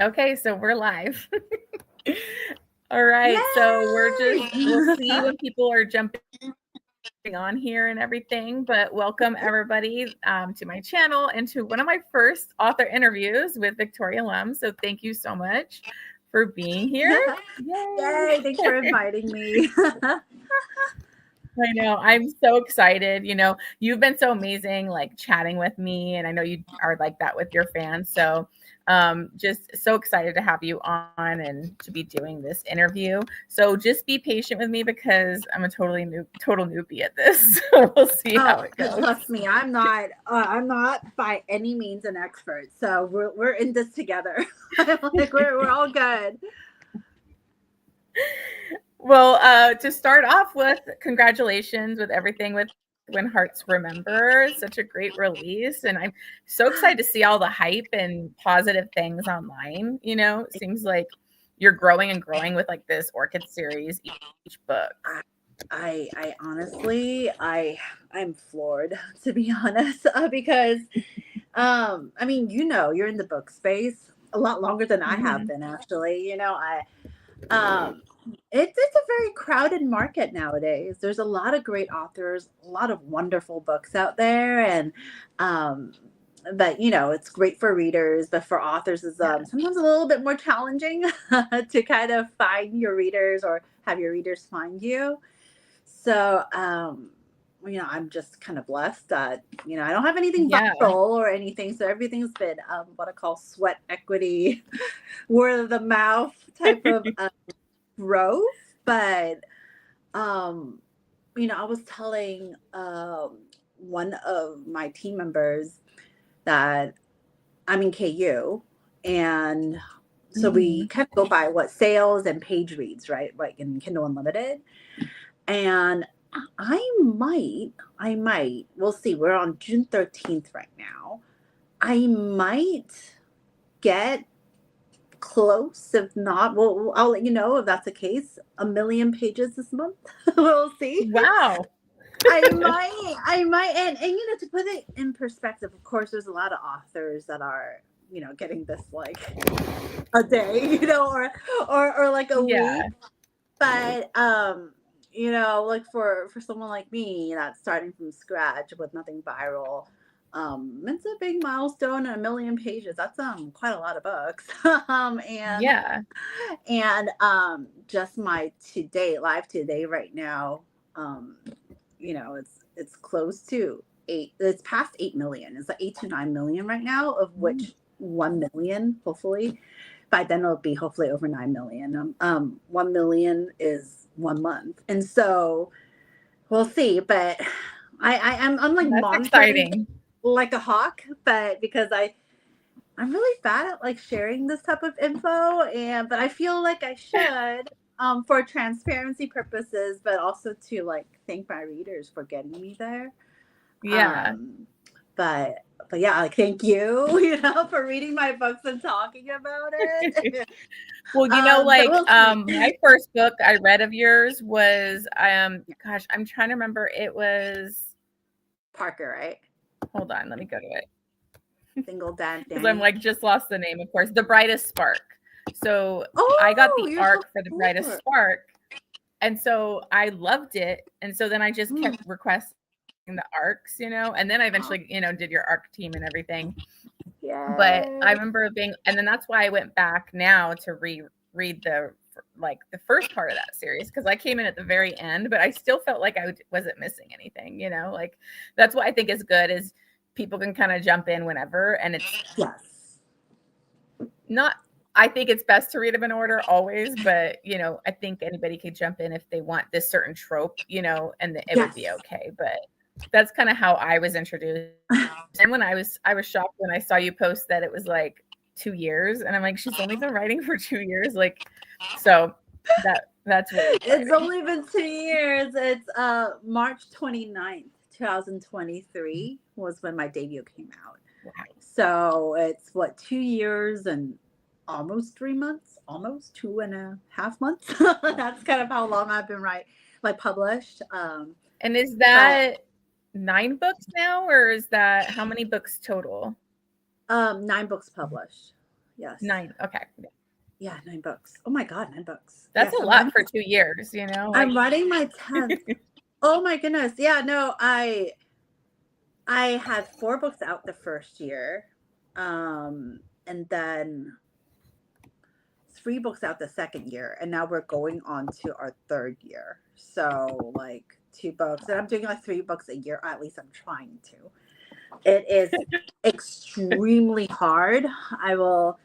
Okay, so we're live. All right, so we'll Yay! see when people are jumping on here and everything, but welcome everybody to my channel and to one of my first author interviews with Victoria Lum. So thank you so much for being here. Yay! Yay! Thanks for inviting me. I know. I'm so excited. You've been so amazing, like chatting with me, and I know you are like that with your fans. So, just so excited to have you on and to be doing this interview. So, just be patient with me because I'm a total newbie at this. So we'll see how Oh, it goes. trust me, I'm not. I'm not by any means an expert. So we're in this together. Like we're all good. Well, to start off with, congratulations with everything with When Hearts Remember. Such a great release. And I'm so excited to see all the hype and positive things online. It seems like you're growing and growing with like this Orchid series each book. I honestly, I'm floored to be honest, because I mean, you're in the book space a lot longer than I have Mhm. been actually. Um, it's a very crowded market nowadays. There's a lot of great authors, a lot of wonderful books out there, and um, but it's great for readers, but for authors is Yeah. sometimes a little bit more challenging to kind of find your readers or have your readers find you. So, I'm just kind of blessed that, I don't have anything Yeah. viral or anything. So everything's been what I call sweat equity, word of the mouth type of growth. But, um, I was telling one of my team members that I'm in KU, and so we Mhm. kind of go by what sales and page reads, right? Like in Kindle Unlimited. And we'll see. We're on June 13th right now. I might get close, if not, I'll let you know if that's the case. 1 million pages this month. We'll see. Wow. I might, and to put it in perspective, of course, there's a lot of authors that are, getting this like a day, or like a Yeah. week. But like for someone like me that's starting from scratch with nothing viral, it's a big milestone and 1 million pages. That's quite a lot of books. Yeah. Just my today live today right now, um it's close to eight, it's past 8 million. It's like 8 to 9 million right now, of Mm. which 1 million hopefully by then it'll be hopefully over 9 million. 1 million is 1 month, and so we'll see. But I'm like That's monitoring exciting. like a hawk, but because I'm really bad at like sharing this type of info, and but I feel like I should, for transparency purposes, but also to like thank my readers for getting me there. Yeah. Um, but yeah, like thank you, for reading my books and talking about it. Well, But we'll see. my first book I read of yours was, gosh, I'm trying to remember. It was, Parker, right? hold on, let me go to it Single because I'm Danny. like just lost the name, of course. The Brightest Spark. So I got Oh, the you're so arc for The Brightest cool. Spark, and so I loved it. And so then I just Mm. kept requesting the arcs, and then I eventually, did your arc team and everything. But I Yay. remember and then that's why I went back now to read the first part of that series because I came in at the very end, but I still felt like I wasn't missing anything. Like that's what I think is good is people can kind of jump in whenever, and it's Yes. not. I think it's best to read them in order always, but I think anybody could jump in if they want this certain trope, and it would be Yes. okay. But that's kind of how I was introduced. And when I was shocked when I saw you post that it was like 2 years, and I'm like, she's only been writing for 2 years, like, so that's really It's exciting. only been 2 years. It's March 29th, 2023 was when my debut came out. Wow. So it's what, 2 years and almost 3 months, almost 2.5 months. That's kind of how long I've been like published. And is But that 9 books now, or is that how many books total? 9 books published. Yes. 9. Okay. Yeah, 9 books. Oh my God, 9 books. That's Yes, a lot for 2 years, you know, like I'm writing my 10th. Oh my goodness. Yeah, no, I had 4 books out the first year. And then 3 books out the second year, and now we're going on to our third year. So like 2 books, and I'm doing like 3 books a year. At least I'm trying to. It is extremely hard. I will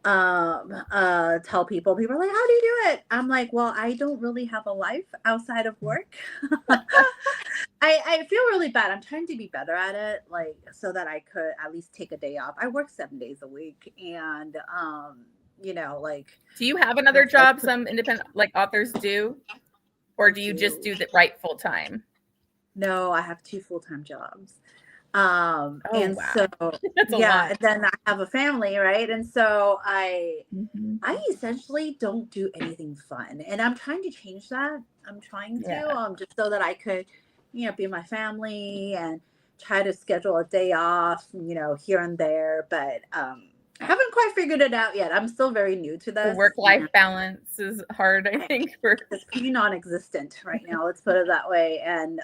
tell people are like, how do you do it? I'm like, well, I don't really have a life outside of work. I feel really bad. I'm trying to be better at it, like so that I could at least take a day off. I work 7 days a week, and like do you have another job some independent like authors do? Or do you just do the write full time? No, I have 2 full-time jobs. Oh, And wow. so That's a yeah, lot. and then I have a family, right? And so Mhm. I essentially don't do anything fun, and I'm trying to change that. I'm trying to, Yeah. just so that I could, be with my family and try to schedule a day off, here and there. But I haven't quite figured it out yet. I'm still very new to The this. work-life balance is hard, I think, for It's pretty non-existent right now. Let's put it that way. And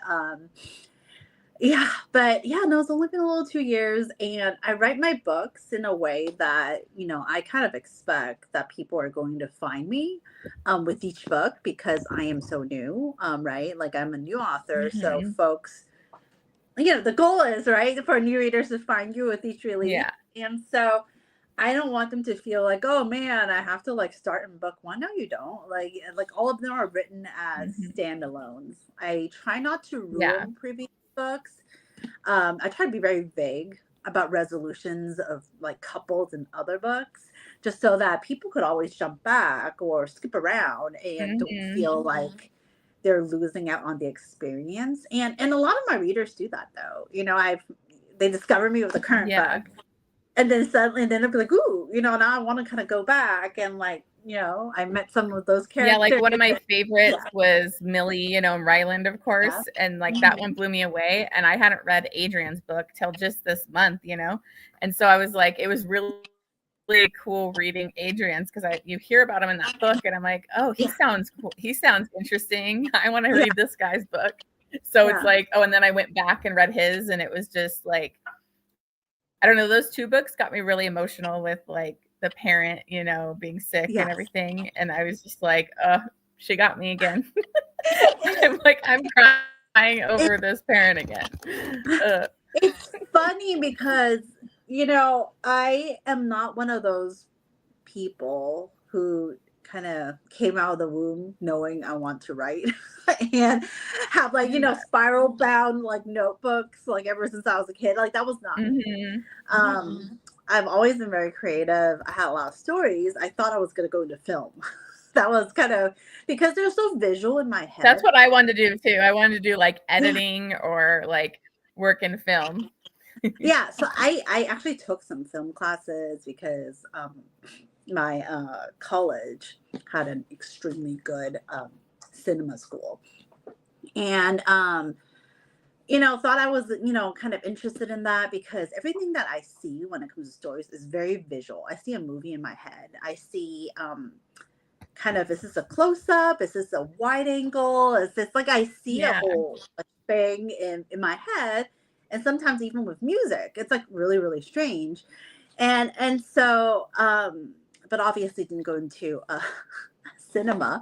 yeah, but yeah, no, it's only been a little 2 years, and I write my books in a way that, I kind of expect that people are going to find me with each book because I am so new, right? Like I'm a new author, so Mhm. folks, the goal is, right, for new readers to find you with each release. Yeah. And so I don't want them to feel like, oh man, I have to like start in book 1. No, you don't. Like all of them are written as Mhm. standalones. I try not to Yeah. ruin previous books. I try to be very vague about resolutions of like couples and other books, just so that people could always jump back or skip around and don't Mhm. feel like they're losing out on the experience. And a lot of my readers do that though. They discover me with the current Yeah. book, and then suddenly, and then they'll be like, ooh, now I want to kind of go back and like, I met some of those Yeah, like characters. one of my favorites Yeah, was Millie, Ryland, of yeah. course, and like that one blew me away. And I hadn't read Adrian's book till just this month, and so I was like, it was really cool reading Adrian's because you hear about him in that book, and I'm like, oh, he Yeah, sounds cool. He sounds interesting. I want to yeah, read this guy's book. So it's yeah, like, oh, and then I went back and read his, and it was just like, I don't know, those 2 books got me really emotional with like the parent, being sick and yes. everything. And I was just like, she got me again. I'm like, I'm crying over this parent again. Uh, It's funny because, I am not one of those people who kind of came out of the womb knowing I want to write and have like, yeah. spiral bound like notebooks like ever since I was a kid. Like that was not me. Mhm. I've always been very creative. I had a lot of stories. I thought I was going to go into film. That was kind of because they're so visual in my That's head. what I wanted to do too. I wanted to do like Yeah. editing or like work in film. Yeah, so I actually took some film classes because my college had an extremely good cinema school, and thought I was kind of interested in that because everything that I see when it comes to stories is very visual. I see a movie in my head. I see kind of, is this a close up? Is this a wide angle? Is this like I see a Yeah. whole thing in my head, and sometimes even with music, it's like really really strange, and so but obviously didn't go into cinema,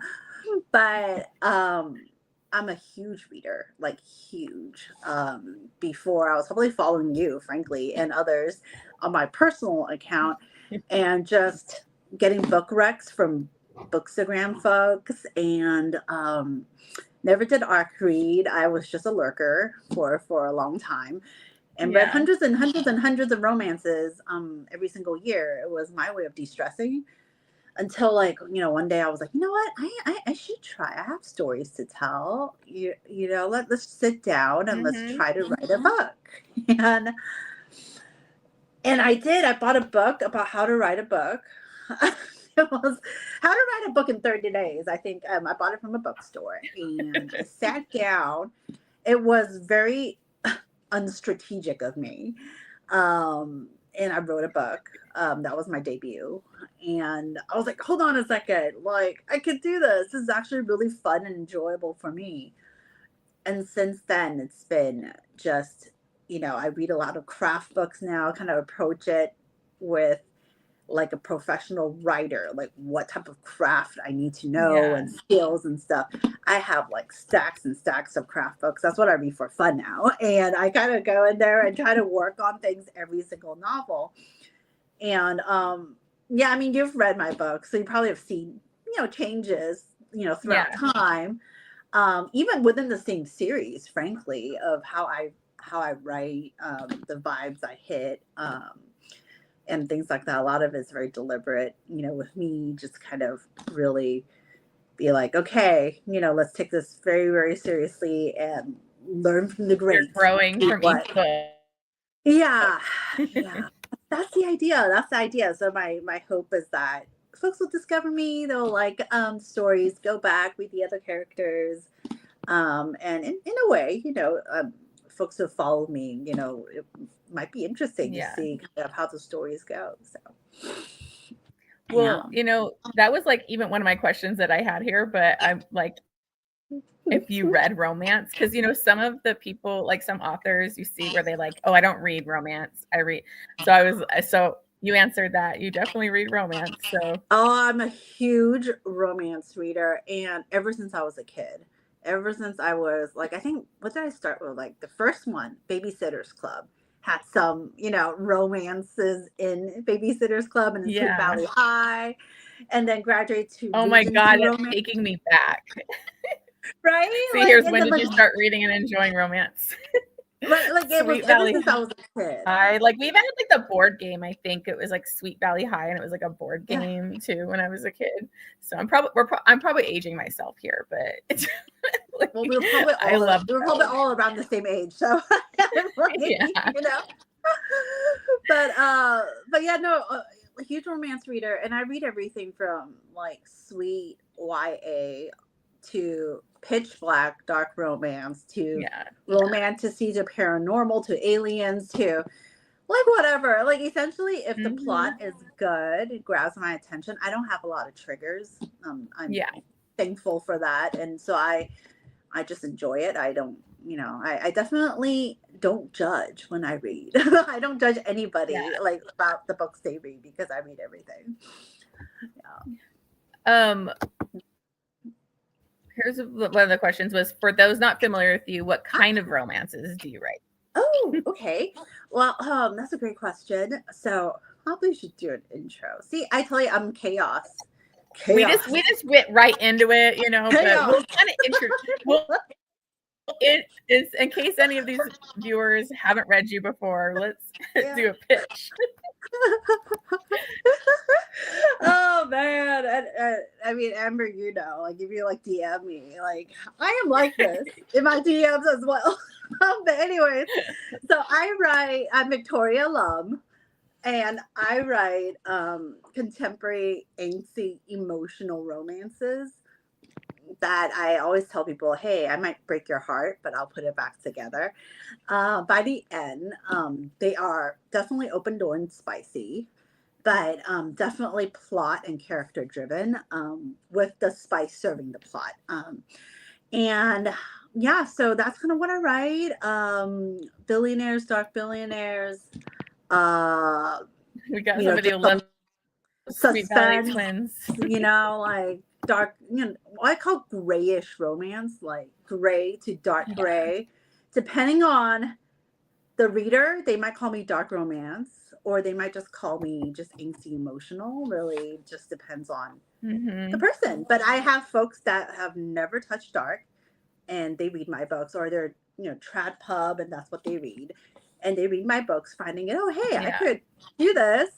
but I'm a huge reader, like huge. Before I was probably following you, frankly, and others on my personal account, and just getting book recs from Bookstagram folks, and never did arc read. I was just a lurker for a long time, and read Yeah. hundreds and hundreds and hundreds of romances every single year. It was my way of de-stressing until like one day I was like, you know what, I should try. I have stories to tell. Let's sit down and let's Mhm. try to write a book. And I did. I bought a book about how to write a book. It was how to write a book in 30 days. I think I bought it from a bookstore, and I sat down. It was very unstrategic of me. and I wrote a book. That was my debut. And I was like, hold on a second. Like, I could do this. This is actually really fun and enjoyable for me. And since then, it's been just, I read a lot of craft books now, kind of approach it with like a professional writer, like what type of craft I need to know Yeah. and skills and stuff. I have like stacks and stacks of craft books. That's what I read for fun now. And I kind of go in there and try to work on things every single novel. And yeah, I mean, you've read my book, so you probably have seen, changes, throughout time. Even within the same series, frankly, of how I write, the vibes I hit, and things like that. A lot of it's very deliberate, with me just kind of really be like, okay, let's take this very, very seriously and learn from the You're greats. growing from each book. Yeah, yeah. That's the idea. That's the idea. So my hope is that folks will discover me. They'll like stories, go back, read the other characters, and in a way, folks who follow me, it might be interesting to see kind of how the stories go. So, well, that was like even one of my questions that I had here, but I'm like, if you read romance, because some of the people, like some authors you see where they like, oh, I don't read romance, I read. So you answered that, you definitely read romance. So I'm a huge romance reader, and ever since I was a kid, ever since I was like, I think, what did I start with? Like the first one, Babysitter's Club, had some, romances in Babysitter's Club and in Sweet Valley High, and then graduate to oh my Regency God, it's romance. taking me back. Right? See, here's when did you start reading and enjoying romance? Right, like it was ever since I was a kid. Like we even had like the board game. I think it was like Sweet Valley High, and it was like a board game too when I was a kid. So I'm probably aging myself here, but it's like, well, we were probably all around the same age, so but yeah, no, a huge romance reader, and I read everything from like sweet YA to pitch black dark romance to romantasy to paranormal to aliens to like whatever. Like essentially, if the plot is good, it grabs my attention. I don't have a lot of triggers. I'm thankful for that, and so I just enjoy it. I don't, I definitely don't judge when I read. I don't judge anybody like about the books they read because I read everything. Here's one of the questions was, for those not familiar with you, what kind of romances do you write? Oh, okay. Well, that's a great question. So probably should do an intro. See, I tell you, I'm chaos. We just went right into it, but we'll kind of introduce. It is, in case any of these viewers haven't read you before, let's do a pitch. Oh man, I mean, Amber, like if you like DM me, like I am like this in my DMs as well. But anyways, so I'm Victoria Lum, and I write contemporary, angsty, emotional romances that I always tell people, hey, I might break your heart, but I'll put it back together. By the end, they are definitely open door and spicy, but definitely plot and character driven, with the spice serving the plot. And yeah, so that's kind of what I write. Billionaires, dark billionaires. We got somebody who loves Sweet Valley Twins. Like dark, what I call grayish romance, like gray to dark gray. Depending on the reader, they might call me dark romance, or they might just call me just angsty emotional. Really just depends on the person. But I have folks that have never touched dark and they read my books, or they're, trad pub and that's what they read. And they read my books, finding it, oh, hey, I could do this.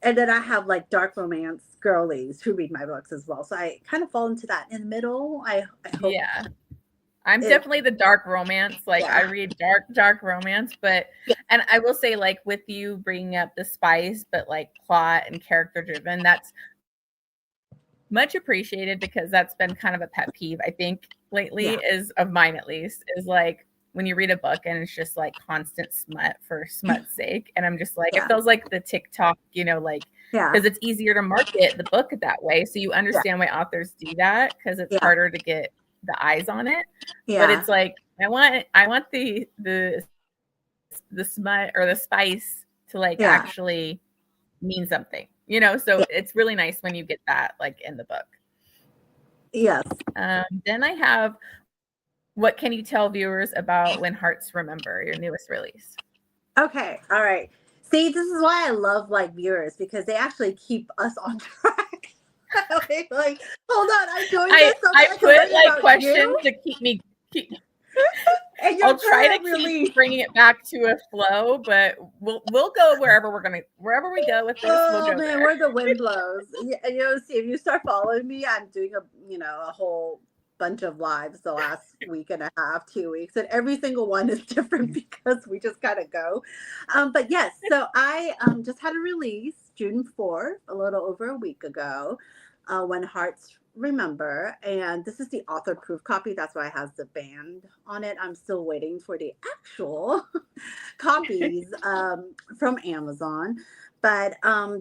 And then I have like dark romance girlies who read my books as well. So I kind of fall into that in the middle. I hope. Yeah. I'm definitely the dark romance. Like I read dark romance, but, and I will say, like, with you bringing up the spice, but like plot and character driven, that's much appreciated, because that's been kind of a pet peeve, I think, lately, is of mine at least, is like, when you read a book and it's just like constant smut for smut's sake. And I'm just like, it Yeah. feels like the TikTok, you know, like, Yeah. because it's easier to market the book that way. So you understand why authors do that, because it's harder to get the eyes on it. But it's like, I want the smut or the spice to like actually mean something, you know? So it's really nice when you get that like in the book. Yes. Then I have, what can you tell viewers about When Hearts Remember, your newest release? Okay. All right. See, this is why I love like viewers, because they actually keep us on track. Like, hold on, I'm doing this so I that I can put learn like about questions you. to keep me And your I'll try to current keep release. bringing it back to a flow, but we'll go wherever we go with this, we'll Oh go man, there. where the wind blows. You know, see, if you start following me, I'm doing a whole bunch of lives the last week and a half, 2 weeks, and every single one is different because we just gotta go. But yes, so I just had a release June 4th, a little over a week ago, When Hearts Remember, and this is the author proof copy. That's why it has the band on it. I'm still waiting for the actual copies from Amazon. But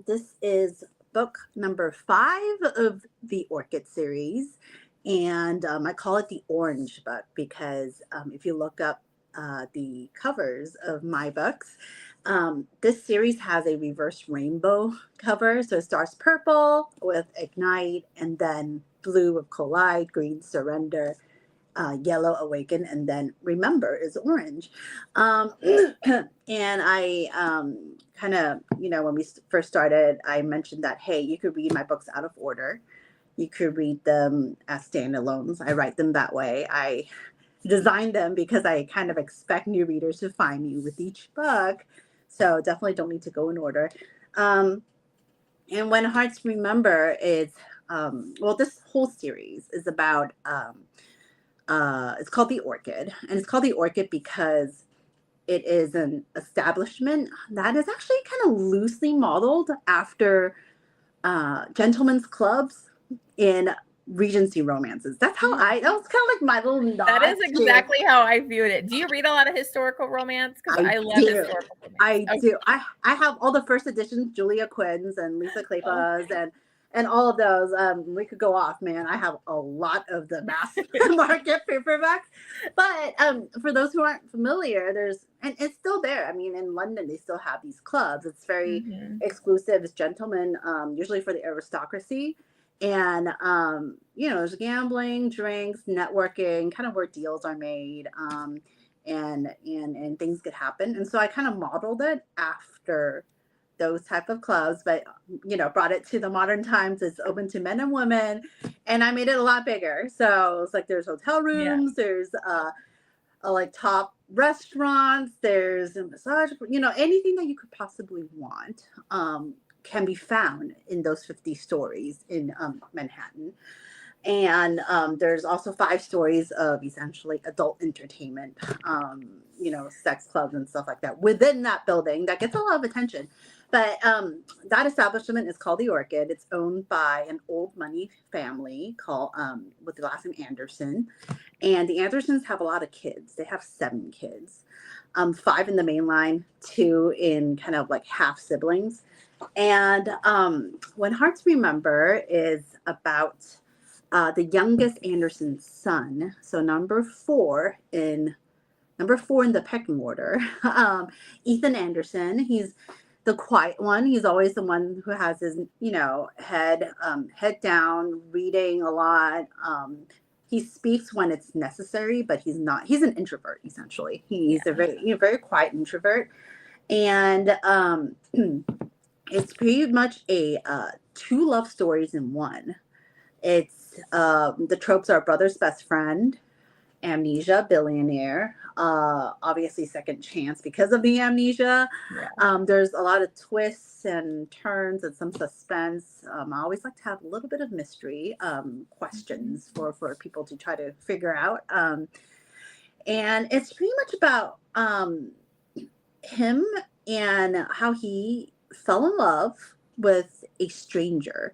this is book number 5 of the Orchid series. And I call it the orange book because if you look up the covers of my books, this series has a reverse rainbow cover. So it starts purple with Ignite, and then blue with Collide, green Surrender, yellow Awaken, and then Remember is orange. And I kind of, when we first started, I mentioned that, hey, you could read my books out of order. You could read them as standalones. I write them that way. I designed them because I kind of expect new readers to find me with each book. So definitely don't need to go in order. And When Hearts Remember is, this whole series is about, it's called the Orchid, and it's called the Orchid because it is an establishment that is actually kind of loosely modeled after gentlemen's clubs in Regency romances. That was kind of like my little nod. That is exactly how I viewed it. Do you read a lot of historical romance? Because I love historical romance. I do. I have all the first editions, Julia Quinn's and Lisa Kleypa's and all of those. We could go off, man. I have a lot of the mass market paperbacks. But for those who aren't familiar, and it's still there. I mean, in London, they still have these clubs. It's very exclusive. It's gentlemen, usually for the aristocracy. And, there's gambling, drinks, networking, kind of where deals are made. And things could happen. And so I kind of modeled it after those type of clubs, but brought it to the modern times. It's open to men and women, and I made it a lot bigger. So it's like there's hotel rooms, there's like top restaurants, there's a massage, anything that you could possibly want can be found in those 50 stories in Manhattan. And there's also 5 stories of essentially adult entertainment, sex clubs and stuff like that within that building that gets a lot of attention. But that establishment is called the Orchid. It's owned by an old money family called with the last name Anderson. And the Andersons have a lot of kids. They have 7 kids, 5 in the main line, 2 in kind of like half siblings. And When Hearts Remember is about the youngest Anderson's son, so number 4 in the pecking order, Ethan Anderson. He's the quiet one. He's always the one who has his, head down, reading a lot. He speaks when it's necessary, but he's not. He's an introvert essentially. He's a very quiet introvert, and it's pretty much a 2 love stories in one. It's the tropes are brother's best friend, amnesia, billionaire, obviously second chance because of the amnesia. There's a lot of twists and turns and some suspense. I always like to have a little bit of mystery questions for people to try to figure out. And it's pretty much about him and how he fell in love with a stranger.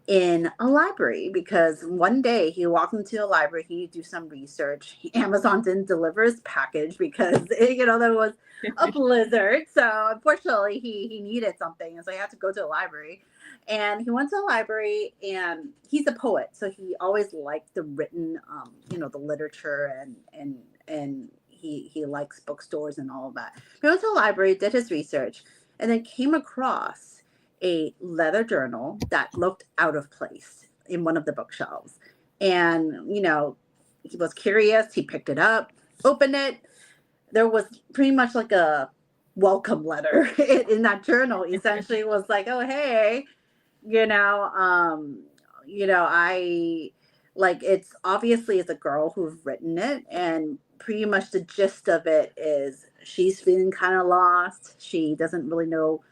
in a library because one day he walked into a library, he do some research. Amazon didn't deliver his package because there was a blizzard. So unfortunately, he needed something, and so he had to go to a library. And he went to a library, and he's a poet, so he always liked the written, the literature, and he likes bookstores and all of that. He went to a library, did his research, and then came across a leather journal that looked out of place in one of the bookshelves. And, he was curious. He picked it up, opened it. There was pretty much like a welcome letter in that journal. Essentially, it was like, oh, hey, you know, um, I like it's obviously it's a girl who's written it, and pretty much the gist of it is she's feeling kind of lost. She doesn't really know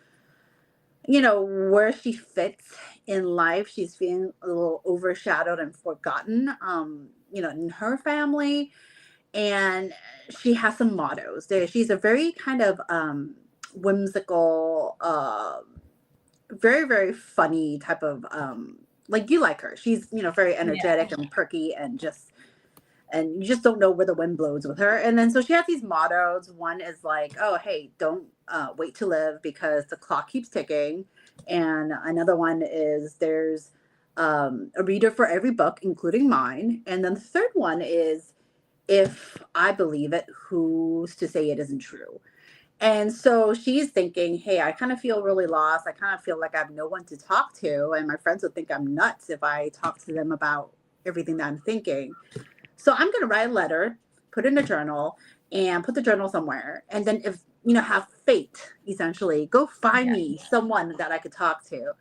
where she fits in life. She's feeling a little overshadowed and forgotten, in her family. And she has some mottos. She's a very kind of whimsical, very, very funny type of, like you like her. She's, very Yeah. energetic and perky and you just don't know where the wind blows with her. And then so she has these mottos. One is like, oh, hey, don't wait to live because the clock keeps ticking. And another one is there's a reader for every book, including mine. And then the third one is if I believe it, who's to say it isn't true? And so she's thinking, hey, I kind of feel really lost. I kind of feel like I have no one to talk to. And my friends would think I'm nuts if I talk to them about everything that I'm thinking. So I'm going to write a letter, put it in a journal, and put the journal somewhere. And then if, have fate, essentially, go find Yeah. me someone that I could talk to.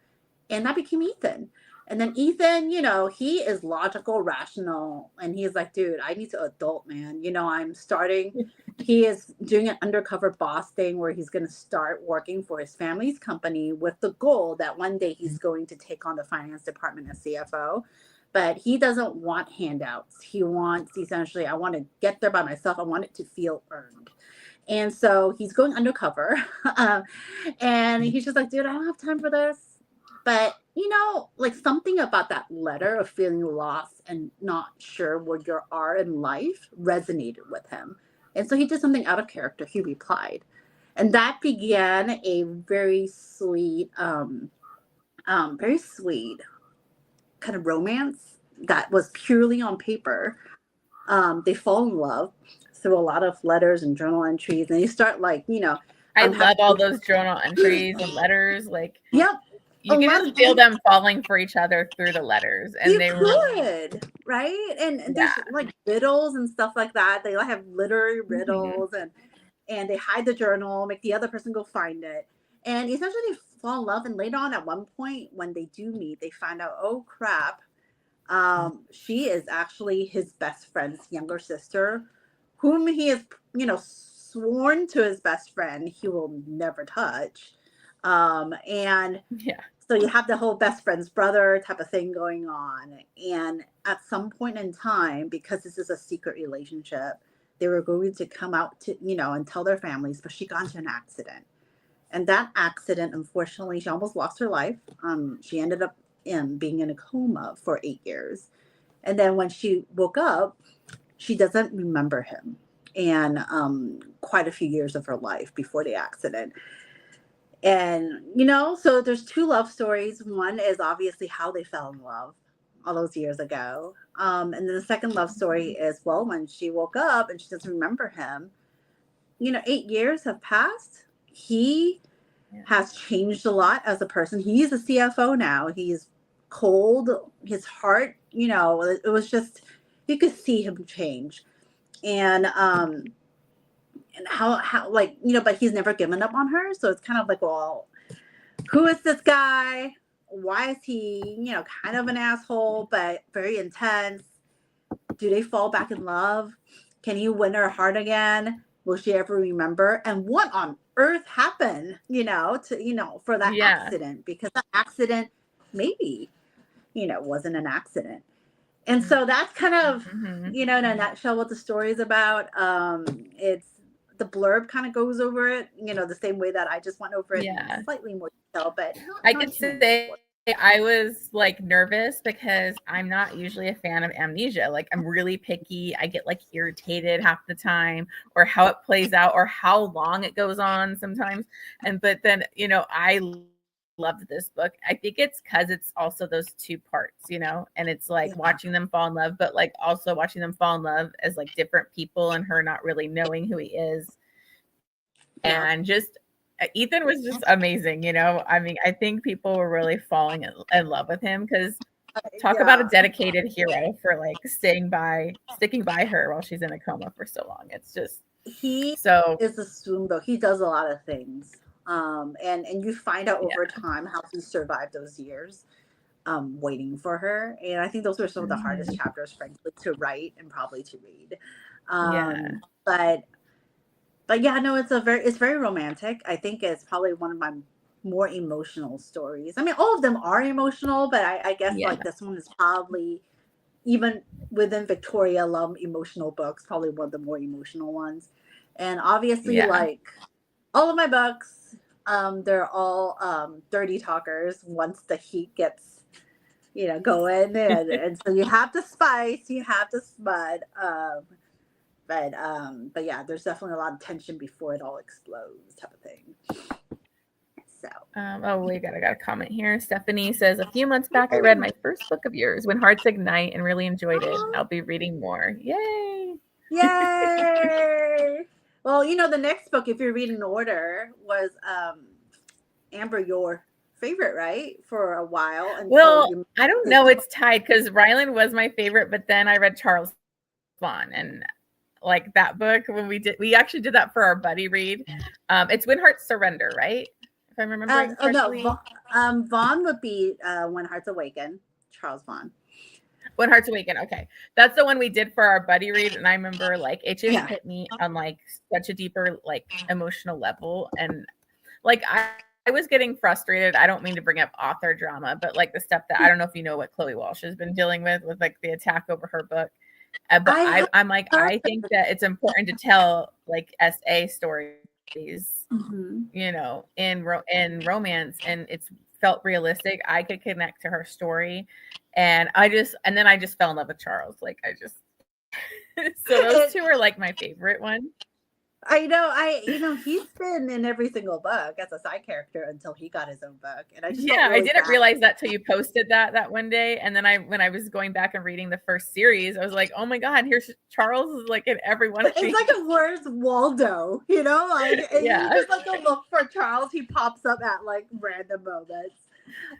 And that became Ethan. And then Ethan, he is logical, rational. And he's like, dude, I need to adult, man. He is doing an undercover boss thing where he's going to start working for his family's company with the goal that one day he's going to take on the finance department as CFO. But he doesn't want handouts. He wants essentially, I want to get there by myself. I want it to feel earned. And so he's going undercover. And he's just like, dude, I don't have time for this. But, like something about that letter of feeling lost and not sure where you are in life resonated with him. And so he did something out of character. He replied. And that began a very sweet kind of romance that was purely on paper. They fall in love through a lot of letters and journal entries, and you start like, I love having, all those journal entries and letters. Like yep, a you can lot just of feel things them falling for each other through the letters. And you they were, could, right? And yeah. there's like riddles and stuff like that. They all have literary Mhm. riddles, and they hide the journal, make the other person go find it. And essentially they fall in love. And later on at one point when they do meet, they find out, oh crap, she is actually his best friend's younger sister, whom he has, sworn to his best friend he will never touch. And Yeah. so you have the whole best friend's brother type of thing going on. And at some point in time, because this is a secret relationship, they were going to come out to, and tell their families, but she got into an accident. And that accident, unfortunately, she almost lost her life. She ended up being in a coma for 8 years. And then when she woke up, she doesn't remember him and quite a few years of her life before the accident. And, so there's two love stories. One is obviously how they fell in love all those years ago. And then the second love story is, well, when she woke up and she doesn't remember him, 8 years have passed. He Yeah. has changed a lot as a person. He's a CFO now. He's cold. His heart, it was just, you could see him change. And how like, but he's never given up on her. So it's kind of like, well, who is this guy? Why is he, kind of an asshole, but very intense? Do they fall back in love? Can he win her heart again? Will she ever remember? And what on earth happened, for that Yeah. accident? Because that accident maybe, wasn't an accident. And so that's kind of, Mhm. in a nutshell what the story is about. It's the blurb kind of goes over it, the same way that I just went over it in Yeah. slightly more detail, but I not could too much say more. I was like nervous because I'm not usually a fan of Amnesia. Like I'm really picky. I get like irritated half the time or how it plays out or how long it goes on sometimes. But then, I loved this book. I think it's because it's also those two parts, and it's like Yeah. watching them fall in love, but like also watching them fall in love as like different people and her not really knowing who he is. Yeah. And just Ethan was just amazing, I mean, I think people were really falling in love with him because talk about a Yeah. dedicated hero for like sticking by her while she's in a coma for so long. It's just He so is a swoon though. He does a lot of things. And you find out over yeah. time how he survived those years waiting for her. And I think those were some of the hardest Mhm. chapters, frankly, to write and probably to read. Yeah. But yeah, no, it's very romantic. I think it's probably one of my more emotional stories. I mean, all of them are emotional, but I guess Yeah. like this one is probably even within Victoria Lum emotional books, probably one of the more emotional ones. And obviously, Yeah. like all of my books, they're all dirty talkers once the heat gets, going. And so you have the spice, you have the smut. But yeah, there's definitely a lot of tension before it all explodes, type of thing. So We got a comment here. Stephanie says, a few months back, I read my first book of yours, When Hearts Ignite, and really enjoyed it. I'll be reading more. Yay! yay! Well, the next book, if you're reading in order, was Amber, your favorite, right? For a while until Well, you I don't his know. story. It's tied because Ryland was my favorite, but then I read Charles Vaughn, and like that book when we actually did that for our buddy read. It's When Hearts Surrender, right? If I'm remembering Oh no, correctly. Vaughn would be When Hearts Awaken. Charles Vaughn. When Hearts Awaken. Okay. That's the one we did for our buddy read. And I remember like it just Yeah. hit me on like such a deeper, like emotional level. And like I was getting frustrated. I don't mean to bring up author drama, but like the stuff that I don't know if you know what Chloe Walsh has been dealing with like the attack over her book. But I have I'm like, heard. I think that it's important to tell like SA stories, Mhm. in romance, and it's felt realistic. I could connect to her story, and then I just fell in love with Charles. Like I just so those It, two are like my favorite one. I know. He's been in every single book as a side character until he got his own book, and I just felt Yeah, I really didn't bad. realize that till you posted that one day, and then when I was going back and reading the first series, I was like, oh my god, here's Charles is like in every one of It's these. like a where's Waldo, like you Yeah. just like to look for Charles. He pops up at like random moments.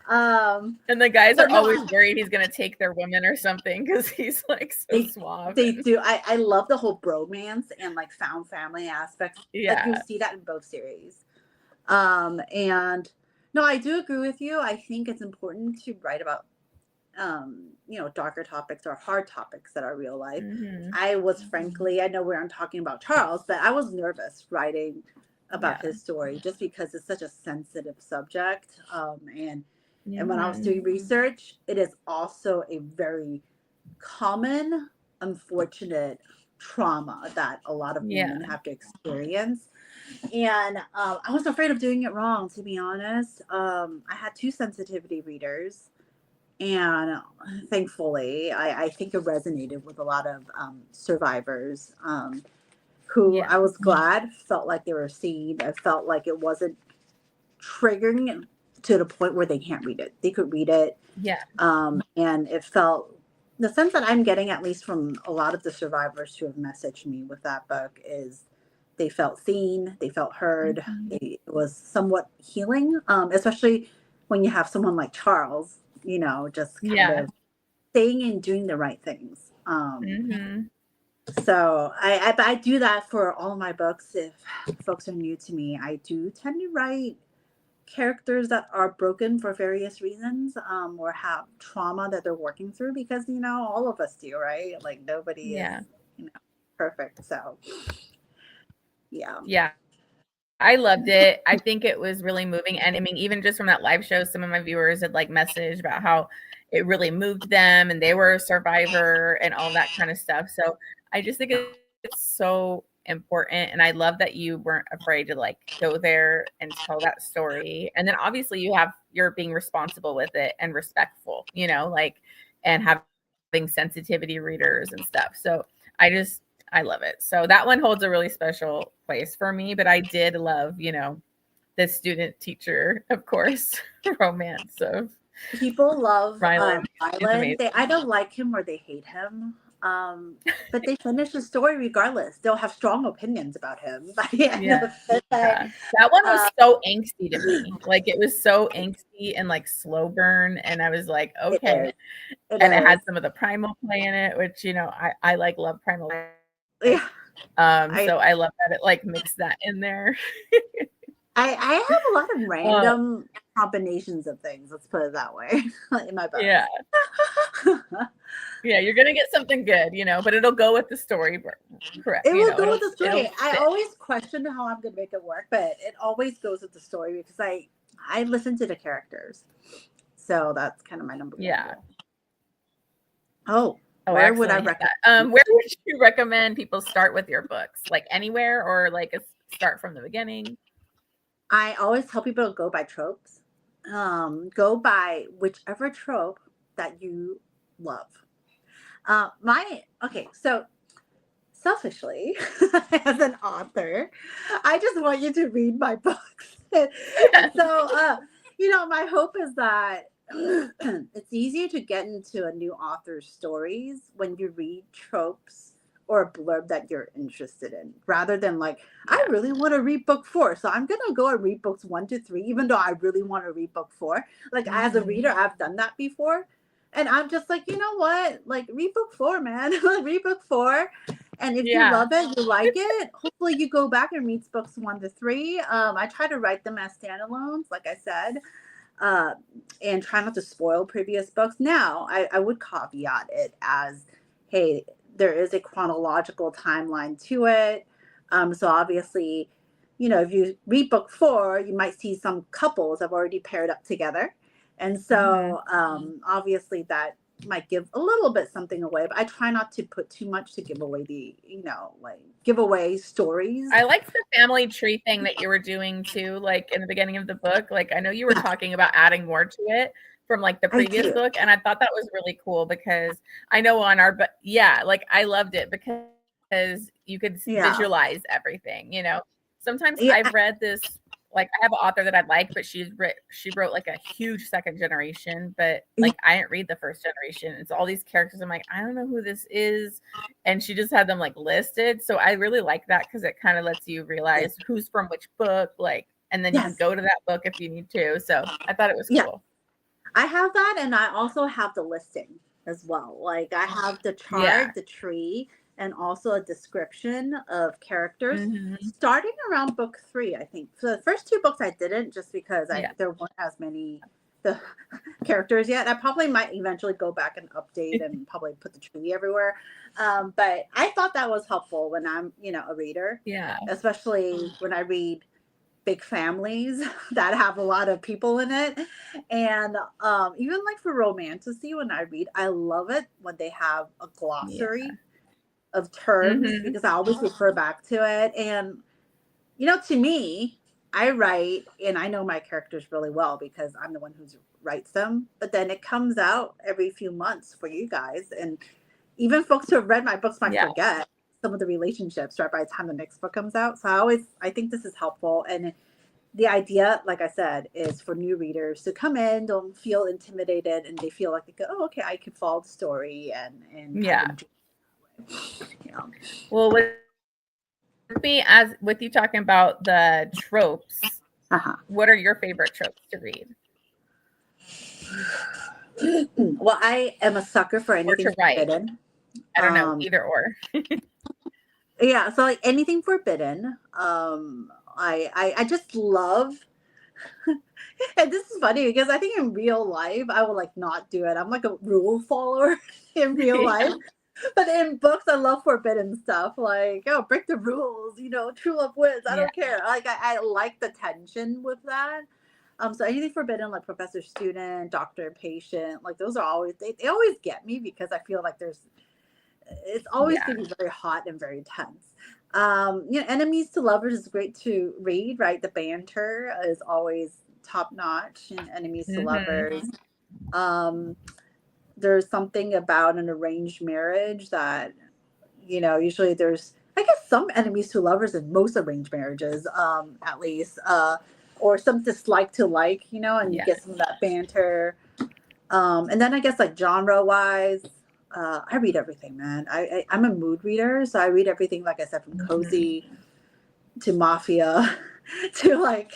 Um, And the guys are but no, always worried he's gonna take their woman or something because he's like so they suave they and do. I love the whole bromance and like found family aspects. Like you'll yeah, see that in both series. And no, I do agree with you. I think it's important to write about darker topics or hard topics that are real life. hmm I was frankly, I know we aren't talking about Charles, but I was nervous writing about yeah, his story just because it's such a sensitive subject. And when I was hmm doing research, it is also a very common, unfortunate trauma that a lot of yeah, women have to experience. And I was afraid of doing it wrong, to be honest. I had two sensitivity readers, and thankfully, I think it resonated with a lot of survivors who yeah, I was glad felt like they were seen. I felt like it wasn't triggering to the point where they can't read it. They could read it, yeah, and it felt the sense that I'm getting, at least from a lot of the survivors who have messaged me with that book, is they felt seen, they felt heard. hmm It was somewhat healing, especially when you have someone like Charles, just kind yeah, of saying and doing the right things. hmm So I do that for all my books. If folks are new to me, I do tend to write characters that are broken for various reasons, or have trauma that they're working through, because all of us do, right? Like nobody is yeah, you know perfect. So yeah. yeah. I loved it. I think it was really moving, and I mean, even just from that live show, some of my viewers had like messaged about how it really moved them, and they were a survivor and all that kind of stuff. So I just think it's so important, and I love that you weren't afraid to like go there and tell that story. And then obviously you have you're being responsible with it and respectful, you know, like, and having sensitivity readers and stuff. So I love it. So that one holds a really special place for me. But I did love, you know, the student teacher, of course, romance of People love Rylan is Rylan. amazing. They either like him or they hate him. Um, but they finish the story regardless. They'll have strong opinions about him by the end Yeah. of the day. That one was so angsty to me. Like it was so angsty and like slow burn. And I was like, It okay. is. It And it is. had some of the primal play in it, which, you know, I like love primal play. Yeah. So I love that it like mixed that in there. I have a lot of Uh, random combinations of things. Let's put it that way in my books. yeah. Yeah, you're gonna get something good, you know, but it'll go with the story, correct? It You will know, go with the it'll story. I fit. always question how I'm going to make it work, but it always goes with the story because I listen to the characters. So that's kind of my number one Yeah. rule. Oh, Oh, I where would I accidentally hit recommend? that. Where would you recommend people start with your books? Like anywhere or like start from the beginning? I always tell people to go by tropes. Go by whichever trope that you love. So selfishly, as an author, I just want you to read my books. And so, my hope is that it's easier to get into a new author's stories when you read tropes or a blurb that you're interested in, rather than like, I Yeah. really want to read book 4. So I'm going to go and read books 1 to 3, even though I really want to read book 4. Like, as a reader, I've done that before. And I'm just like, you know what? Like, read book 4, man. Read book 4. And if you Yeah. love it, you like it, hopefully you go back and read books 1 to 3. I try to write them as standalones, like I said, uh, and try not to spoil previous books. Now, I would caveat it as, hey, there is a chronological timeline to it. So obviously, if you read book 4, you might see some couples have already paired up together. And Mm-hmm. so obviously that might give a little bit something away, but I try not to put too much to give away give away stories. I liked the family tree thing that you were doing too, like in the beginning of the book. Like I know you were talking about adding more to it from like the I previous do. book, and I thought that was really cool because I know but yeah, like I loved it because you could Yeah. visualize everything, you know. Sometimes Yeah. I've read this, like I have an author that I like, but she wrote like a huge second generation, but like I didn't read the first generation. It's all these characters. I'm like, I don't know who this is, and she just had them like listed. So I really like that because it kind of lets you Yeah. realize who's from which book, like, and then you can Yes. go to that book if you need to. So I thought it was Yeah. cool. I have that, and I also have the listing as well. Like I have the Yeah. chart, the tree, and also a description of characters Mm-hmm. starting around book 3, I think. So the first 2 books I didn't, just because Yeah. there weren't as many the characters yet. I probably might eventually go back and update and probably put the tree everywhere. But I thought that was helpful when I'm, a reader, Yeah. especially when I read big families that have a lot of people in it. And even like for romantasy, when I read, I love it when they have a Yeah. glossary of terms Mm-hmm. because I always refer back to it. And, to me, I write and I know my characters really well because I'm the one who writes them. But then it comes out every few months for you guys. And even folks who have read my books might Yeah. forget some of the relationships right by the time the next book comes out. So I think this is helpful. And the idea, like I said, is for new readers to come in, don't feel intimidated, and they feel like they go, oh, okay, I can follow the story and kind of Yeah. enjoy it. Well, with you talking about the tropes, Uh-huh. what are your favorite tropes to read Well, I am a sucker for or anything to write? forbidden. I don't know, either or. Yeah, so like anything forbidden. I just love, and this is funny because I think in real life I will like not do it. I'm like a rule follower in real life. But in books, I love forbidden stuff. Like, oh, break the rules, true love wins. I Yeah. don't care. Like, I like the tension with that. So anything forbidden, like professor student, doctor patient, like those are always they always get me because I feel like it's always Yeah. going to be very hot and very tense. Enemies to lovers is great to read, right? The banter is always top notch in enemies to Mm-hmm. lovers. Um, there's something about an arranged marriage that, usually there's, I guess, some enemies to lovers in most arranged marriages, at least, or some dislike to like, and you Yeah. get some of that banter. And then I guess like genre wise, I read everything, man. I'm a mood reader, so I read everything, like I said, from Mm-hmm. cozy to mafia to like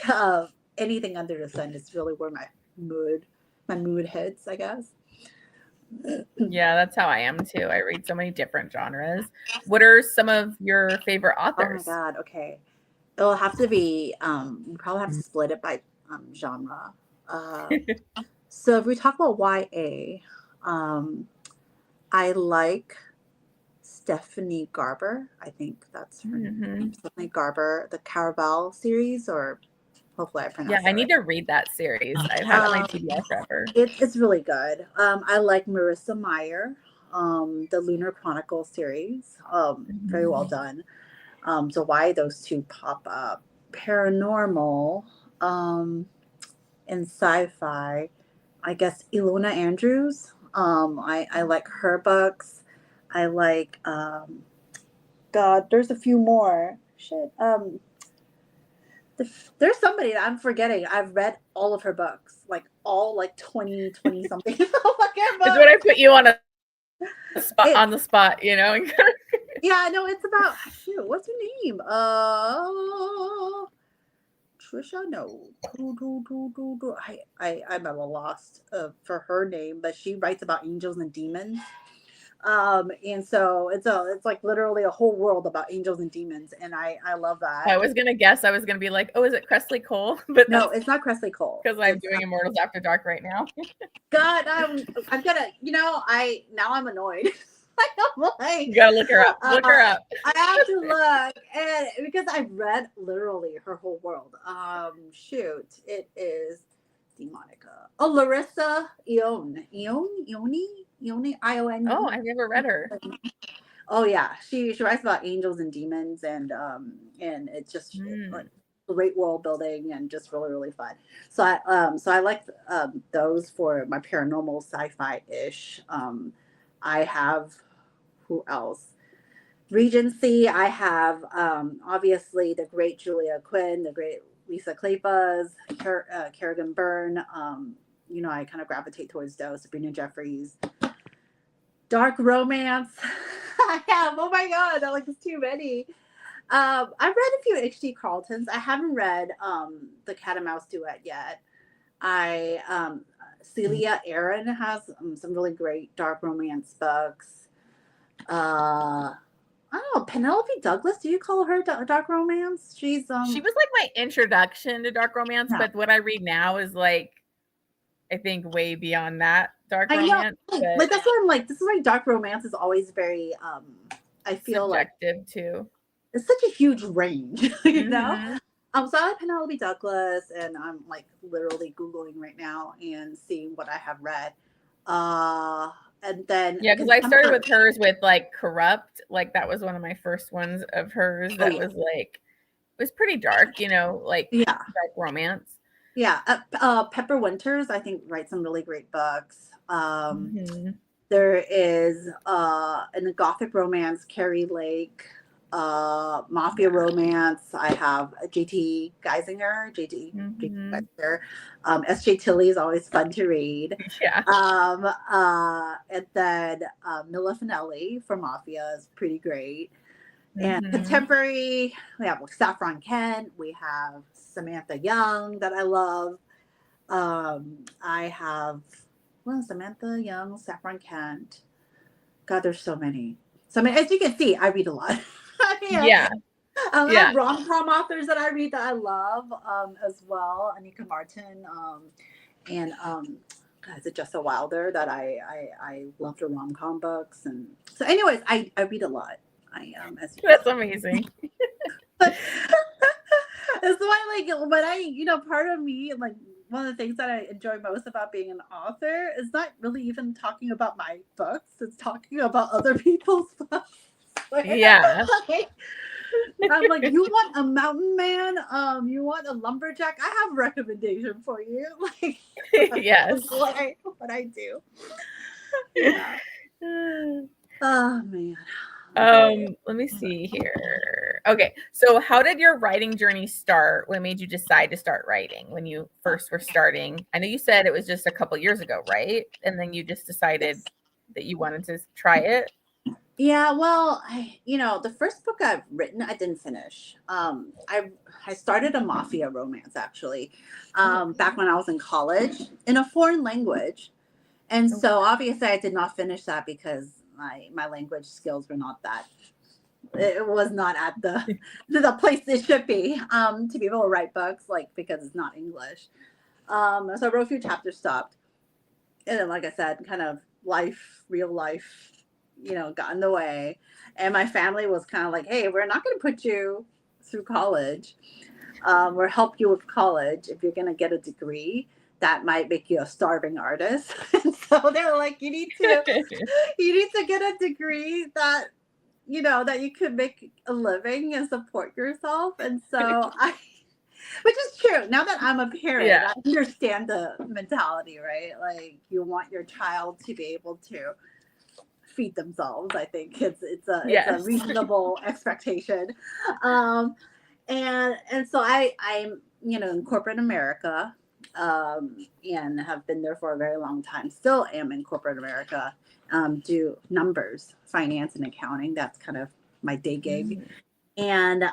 anything under the sun. Is really where my mood hits, I guess. Yeah, that's how I am too. I read so many different genres. What are some of your favorite Oh my authors? god. Okay, it'll have to be. We probably have to split it by genre. Uh, so if we talk about YA, um, I like Stephanie Garber. I think that's her Hmm. name. Stephanie Garber, the Caraval series, or hopefully I Yeah, pronounced I that need right. to read that series. I've had it on my Um, TBR forever. it's really good. I like Marissa Meyer, the Lunar Chronicles series. Very well Mhm. done. So why those two pop up? Paranormal, um, and sci-fi. I guess Ilona Andrews. I like her books. I like God. There's a few more. Shit. There's somebody that I'm forgetting. I've read all of her books, like all like 20 something of her It's when books. I put you It on the spot, you know. Yeah, no, it's about shoot, what's her name? Trisha, no. I'm at a loss for her name, but she writes about angels and demons. And so it's like literally a whole world about angels and demons, and I love I that. was gonna guess. I was gonna be like, "Oh, is it Cressley Cole?" But No, that's it's not Cressley Cole. because I'm It's doing Immortals After Dark right now. God, I'm gonna, now I'm annoyed. I'm like, You gotta look her up. Look her up. I have to look, and because I've read literally her whole world. Shoot, it is Demonica. Oh, Larissa Ione, Oh, Ione. I've never read her. Oh yeah, she writes about angels and demons, and it's just like Hmm. great world building and just really really fun. So I like those for my paranormal sci-fi ish. I have who else? Regency. I have obviously the great Julia Quinn, the great Lisa Kleypas, Kerrigan Byrne. I kind of gravitate towards those. Sabrina Jeffries. Dark romance. I have. Oh my god, I like there's too many. I've read a few H.G. Carltons. I haven't read the Cat and Mouse Duet yet. I Celia Aaron has some really great dark romance books. I don't know, Penelope Douglas. Do you call her dark romance? She's She was like my introduction to dark romance, yeah. but what I read now is like I think way beyond that dark I know, romance, like but that's what I'm like. This is why dark romance is always very. I feel like subjective too. it's such a huge range, you know. Hmm. So I like Penelope Douglas, and I'm like literally googling right now and seeing what I have read. Uh, and then Yeah, because I started contemporary. with hers with like Corrupt. Like that was one of my first ones of hers Oh that yeah, was like it was pretty dark, you know, like yeah, dark romance. yeah. Pepper Winters, I think, writes some really great books. Hmm. There is in the gothic romance, Carrie Lake, mafia Yeah. romance. I have JT Geisinger, JT Hmm. Geisinger. S.J. Tilley is always fun to read. Yeah. And then Mila Finelli from Mafia is pretty great. And Hmm. contemporary, we have Saffron Kent. We have Samantha Young that I love. I have Samantha Young, Saffron Kent. God, there's so many. So I mean, as you can see, I read a lot. Yeah. Yeah. I Yeah. have rom-com authors that I read that I love as well. Anika Martin and God, is it Jessa Wilder that I love the rom-com books. And so anyways, I read a lot. I as you can That's see. amazing. That's why, like, when part of me, like, one of the things that I enjoy most about being an author is not really even talking about my books. It's talking about other people's books. Yeah. Like, I'm like, you want a mountain man? You want a lumberjack? I have a recommendation for you. Like, Yes. what I do. Yeah. Oh man. Let me see here. Okay, so how did your writing journey start? What made you decide to start writing when you first were starting? I know you said it was just a couple years ago, right? And then you just decided that you wanted to try it. Yeah, well, the first book I've written, I didn't finish. I started a mafia romance actually, back when I was in college in a foreign language, and so obviously I did not finish that because my language skills were not that. It was not at the place it should be to be able to write books, like, because it's not English. So I wrote a few chapters, stopped, and then, like I said, kind of real life, got in the way. And my family was kind of like, hey, we're not going to put you through college, or help you with college. If you're going to get a degree, that might make you a starving artist. And so they were like, you need to get a degree that, that you could make a living and support yourself. And so which is true. Now that I'm a parent, Yeah. I understand the mentality, right? Like, you want your child to be able to feed themselves. I think it's a reasonable expectation. And so I'm in corporate America, and have been there for a very long time. Still am in corporate America. Do numbers, finance, and accounting. That's kind of my day gig. And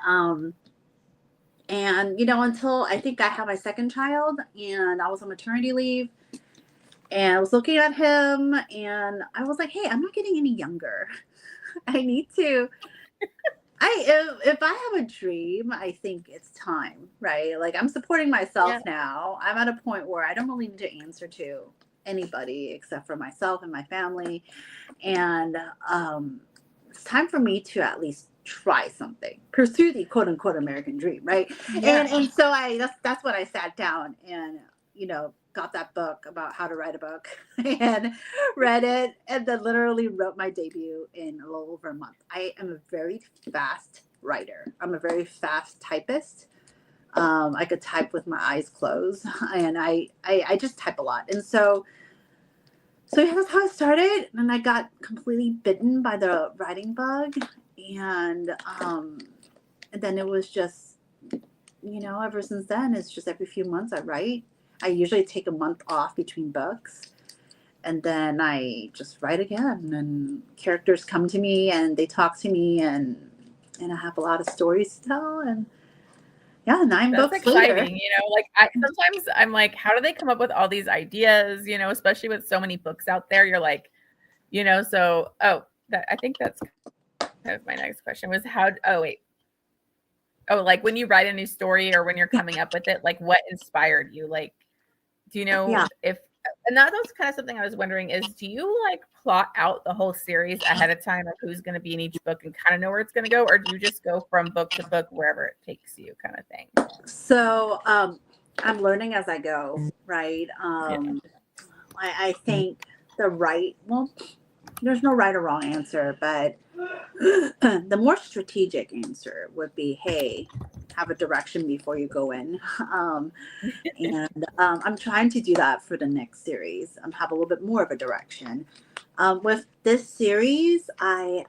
until I think I had my second child, and I was on maternity leave, and I was looking at him, and I was like, hey, I'm not getting any younger. I need to. If I have a dream, I think it's time, right? Like, I'm supporting myself now. I'm at a point where I don't really need to answer to anybody except for myself and my family, and it's time for me to at least try something, pursue the quote unquote American dream, right? And so that's when I sat down and got that book about how to write a book and read it, and then literally wrote my debut in a little over a month. I am a very fast writer. I'm a very fast typist. I could type with my eyes closed, and I just type a lot. And so that's how I started, and I got completely bitten by the writing bug, and then it was just, ever since then, it's just every few months I write. I usually take a month off between books, and then I just write again, and characters come to me and they talk to me, and I have a lot of stories to tell, and 9 That's books exciting, later. like sometimes I'm like, how do they come up with all these ideas, especially with so many books out there. You're like, so I think that's kind of my next question was like when you write a new story or when you're coming up with it, like what inspired you? Like, do you know if, and that was kind of something I was wondering is, do you like plot out the whole series ahead of time of who's going to be in each book and kind of know where it's going to go? Or do you just go from book to book, wherever it takes you kind of thing? So, I'm learning as I go, right? I think there's no right or wrong answer, but the more strategic answer would be, hey, have a direction before you go in. And I'm trying to do that for the next series. Have a little bit more of a direction. With this series, I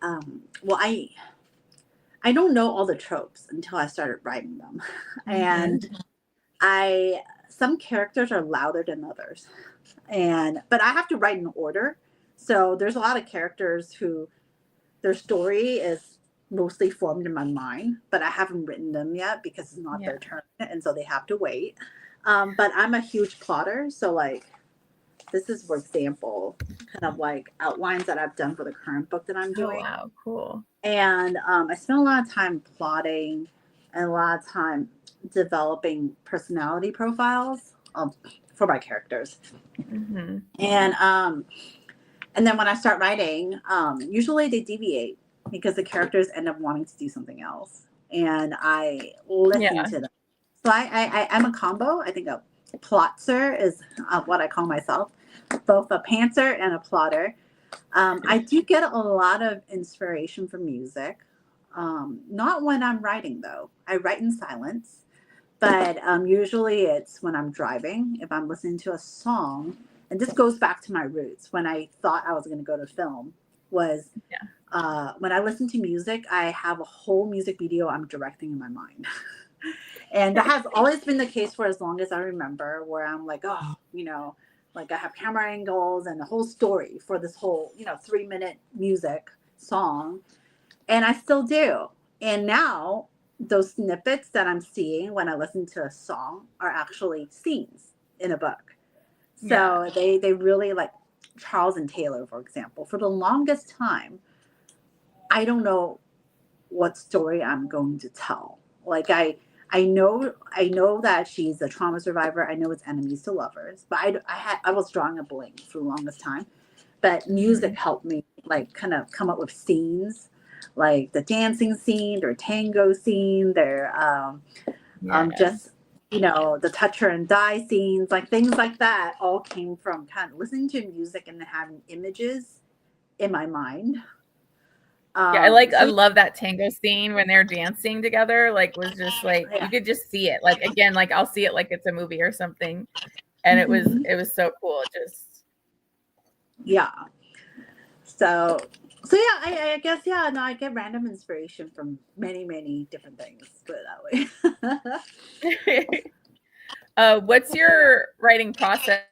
don't know all the tropes until I started writing them. And some characters are louder than others. But I have to write in order. So there's a lot of characters who their story is mostly formed in my mind, but I haven't written them yet because it's not their turn. And so they have to wait. But I'm a huge plotter. So, like, this is, for example, kind of like outlines that I've done for the current book that I'm doing. Oh, wow, cool. And I spent a lot of time plotting and a lot of time developing personality profiles for my characters. Mm-hmm. And then when I start writing, usually they deviate because the characters end up wanting to do something else, and I listen to them. So I'm a combo. I think a plotzer is what I call myself, both a pantser and a plotter. I do get a lot of inspiration from music. Not when I'm writing though. I write in silence, but usually it's when I'm driving. If I'm listening to a song, and this goes back to my roots when I thought I was going to go to film, was Yeah. when I listen to music, I have a whole music video I'm directing in my mind. And that has always been the case for as long as I remember, where I'm like, oh, like I have camera angles and the whole story for this whole, 3-minute music song. And I still do. And now those snippets that I'm seeing when I listen to a song are actually scenes in a book. Yeah. So they really like Charles and Taylor, for example. For the longest time, I don't know what story I'm going to tell. Like I know that she's a trauma survivor. I know it's enemies to lovers, but I was drawing a blank for the longest time. But music Mhm. helped me like kind of come up with scenes, like the dancing scene, their tango scene, their Yeah. just the touch her and die scenes, like things like that, all came from kind of listening to music and having images in my mind. Yeah, I So love that tango scene when they're dancing together, like, was just, like yeah. you could just see it, like, again, like, I'll see it like it's a movie or something, and it was Mhm. it was so cool, just Yeah. So yeah, I guess yeah. No, I get random inspiration from many different things. Put it that way. What's your writing process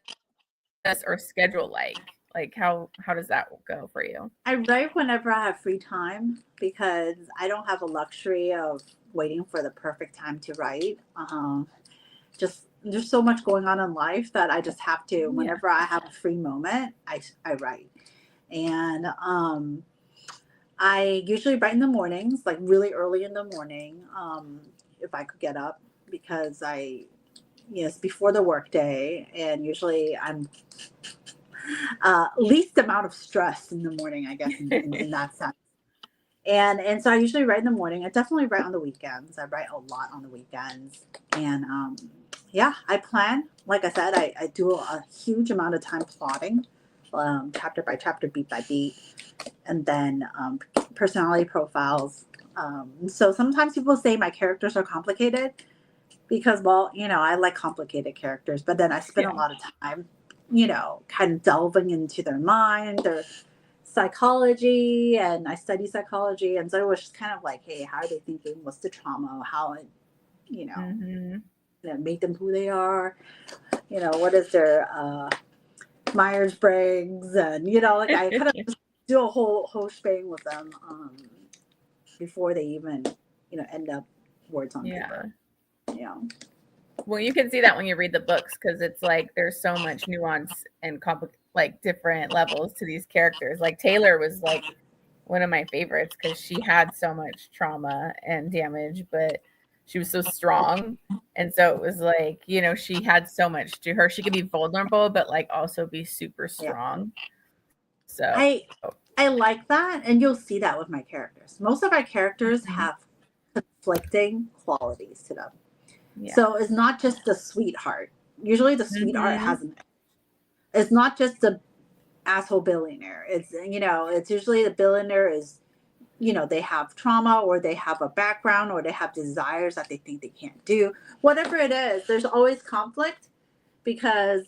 or schedule like? Like, how does that go for you? I write whenever I have free time because I don't have a luxury of waiting for the perfect time to write. Just there's so much going on in life that I just have to. Yeah. Whenever I have a free moment, I write, and I usually write in the mornings, like really early in the morning, if I could get up, because yes, before the workday, and usually I'm least amount of stress in the morning, I guess, in that sense. And so I usually write in the morning. I definitely write on the weekends. I write a lot on the weekends, and yeah, I plan. Like I said, I do a huge amount of time plotting, chapter by chapter, beat by beat, and then personality profiles. So sometimes people say my characters are complicated because, well, I like complicated characters, but then I spend a Yeah. lot of time, kind of delving into their mind, their psychology, and I study psychology. And so it was just kind of like, hey, how are they thinking? What's the trauma? How it, you know, Mhm. made them who they are? What is their Myers Briggs? And, like I kind of do a whole shebang with them before they even, end up words on Yeah. paper. Yeah. Well, you can see that when you read the books because it's like there's so much nuance and like different levels to these characters. Like Taylor was like one of my favorites because she had so much trauma and damage, but she was so strong. And so it was like, she had so much to her. She could be vulnerable, but like also be super Yeah. strong. So, I I like that, and you'll see that with my characters. Most of my characters mhm, have conflicting qualities to them. yeah. So it's not just the sweetheart. Usually the sweetheart Hmm. has an it's not just the asshole billionaire. It's usually the billionaire is, they have trauma, or they have a background, or they have desires that they think they can't do. Whatever it is, there's always conflict because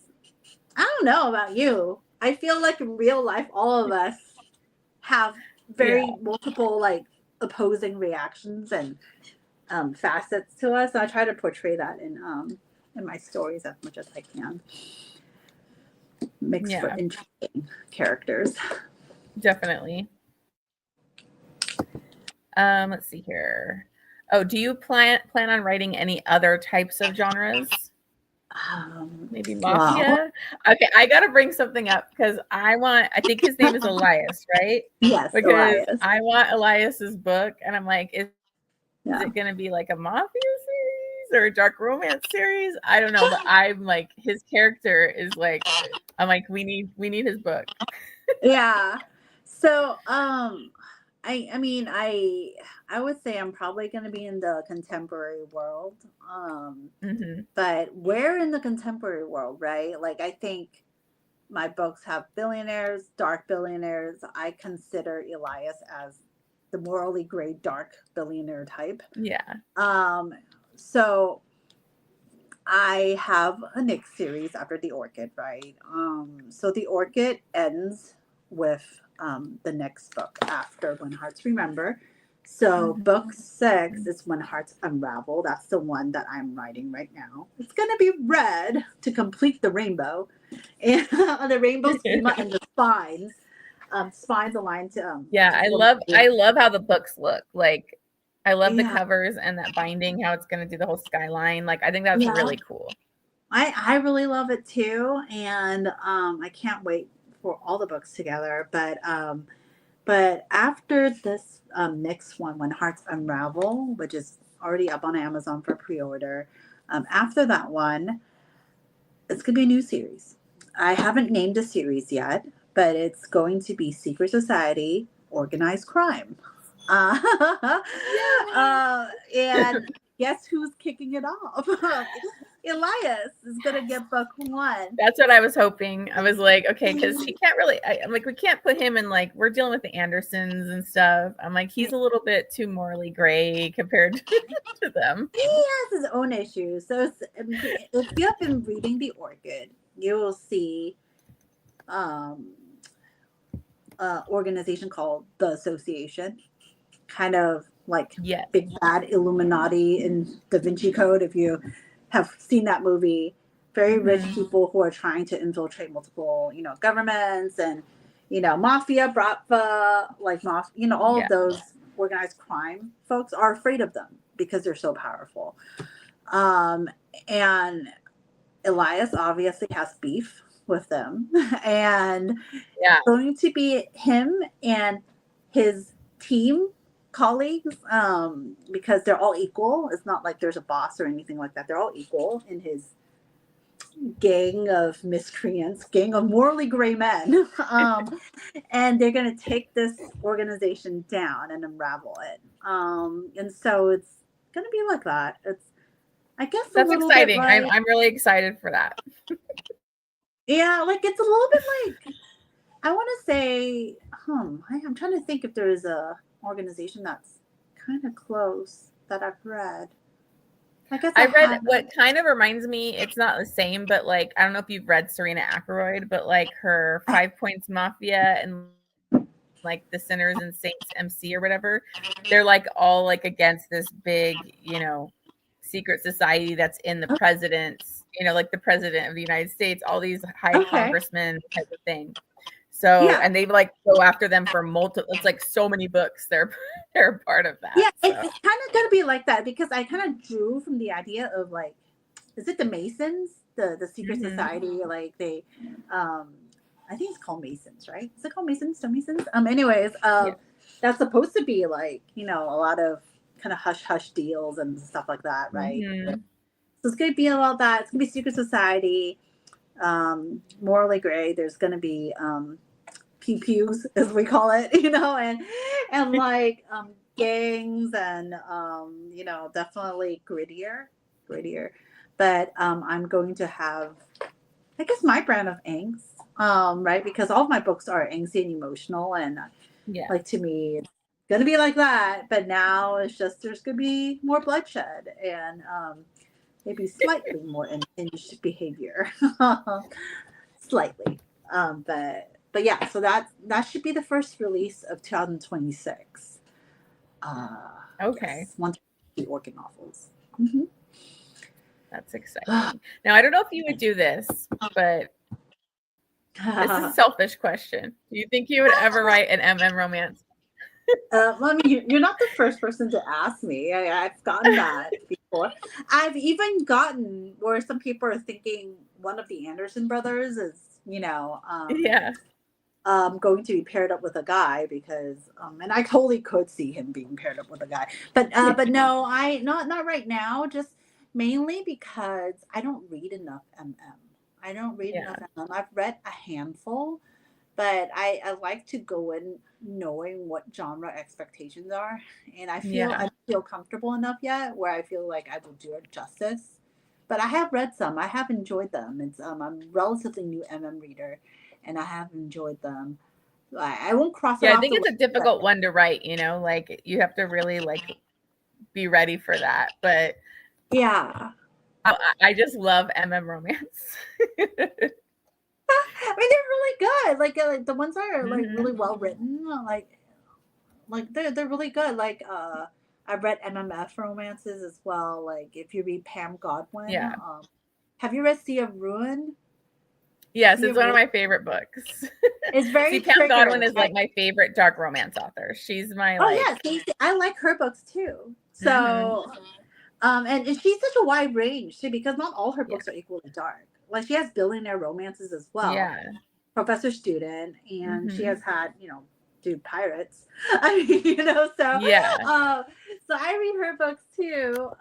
I don't know about you. I feel like in real life all of us have Yeah. very multiple like opposing reactions and facets to us. So I try to portray that in my stories as much as I can. Makes for Yeah. interesting characters. Definitely. Let's see here. Oh, do you plan on writing any other types of genres? Maybe Well, mafia? Okay, I gotta bring something up because I think his name is Elias, right? yes, Because Elias. I want Elias's book, and I'm like, is Yeah. it gonna be like a mafia series or a dark romance series? I don't know, but I'm like, his character is like, I'm like, we need his book. Yeah. So, I mean, I would say I'm probably going to be in the contemporary world. Hmm. But where in the contemporary world, right? Like, I think my books have billionaires, dark billionaires. I consider Elias as the morally gray, dark billionaire type. Yeah. So I have a next series after the Orchid, right? So the Orchid ends with the next book after When Hearts Remember. So book 6 is When Hearts Unravel. That's the one that I'm writing right now. It's gonna be red to complete the rainbow, and the rainbow schema and the spines. Spines aligned to Yeah, I love how the books look. Like I love the yeah, covers and that binding, how it's gonna do the whole skyline. Like I think that's yeah. really cool. I really love it too, and I can't wait for all the books together. But after this next one, When Hearts Unravel, which is already up on Amazon for pre-order, after that one, it's gonna be a new series. I haven't named a series yet, but it's going to be Secret Society, Organized Crime. Uh, and guess who's kicking it off? Elias is gonna get book 1. That's what I was hoping. I was like, okay, because he can't really. I'm like, we can't put him in like we're dealing with the Andersons and stuff. I'm like, he's a little bit too morally gray compared to them. He has his own issues. So if you have been reading The Orchid, you will see organization called the Association, kind of like Yes. big bad Illuminati in Da Vinci Code. If you have seen that movie, very rich people who are trying to infiltrate multiple, governments and, mafia, bratva, like all of those organized crime folks are afraid of them because they're so powerful. And Elias obviously has beef with them, and going to be him and his team colleagues, because they're all equal. It's not like there's a boss or anything like that. They're all equal in his gang of miscreants, gang of morally gray men. And they're going to take this organization down and unravel it. And so it's going to be like that. It's, I guess, that's exciting. I'm really excited for that. Yeah, like it's a little bit like, I want to say, I'm trying to think if there's a organization that's kind of close that I've read. I guess I read what kind of reminds me, it's not the same, but like, I don't know if you've read Serena Ackroyd, but like her 5 Points Mafia and like the Sinners and Saints MC or whatever, they're like all like against this big, secret society that's in the president's, like the president of the United States, all these high congressmen type of thing. So, and they like go after them for multiple, it's like so many books. They're a part of that. Yeah, it's kind of going to be like that because I kind of drew from the idea of like, is it the Masons, the secret society? Like they, I think it's called Masons, right? Is it called Masons? Masons? Anyways, that's supposed to be like, a lot of kind of hush hush deals and stuff like that, right? So it's going to be about that. It's going to be secret society, morally gray. There's going to be pew pews, as we call it, and like gangs and definitely grittier. But I'm going to have, I guess, my brand of angst, right? Because all of my books are angsty and emotional, and like to me, it's gonna be like that. But now it's just there's gonna be more bloodshed and maybe slightly more unhinged behavior, slightly. But yeah, so that should be the first release of 2026. Okay. Yes, once the Orchid novels. That's exciting. Now, I don't know if you would do this, but this is a selfish question. Do you think you would ever write an MM romance? I mean, you're not the first person to ask me. I've gotten that before. I've even gotten where some people are thinking one of the Anderson brothers is, going to be paired up with a guy because, and I totally could see him being paired up with a guy, but no, not right now. Just mainly because I don't read enough MM. I don't read enough MM. I've read a handful, but I like to go in knowing what genre expectations are, and I feel comfortable enough yet where I feel like I will do it justice. But I have read some. I have enjoyed them. It's I'm a relatively new MM reader, and I have enjoyed them. I won't cross it Yeah, I off think the it's a list. difficult one to write, like you have to really like be ready for that. But Yeah. I just love MM romance. I mean, they're really good. Like the ones that are like Hmm. really well written, like they're really good. I've read MMF romances as well. Like if you read Pam Godwin, Yeah. have you read Sea of Ruin? Yes, Sea it's of one of Ruin. my favorite books. It's See, very Pam Godwin triggering. is like my favorite dark romance author. She's my Oh yeah, like, see, I like her books too. hmm, So, and she's such a wide range too, because not all her yeah, books are equally dark. Like she has billionaire romances as well, yeah, professor student, and she hmm, has had, dude, pirates. I mean, yeah, so I read her books too.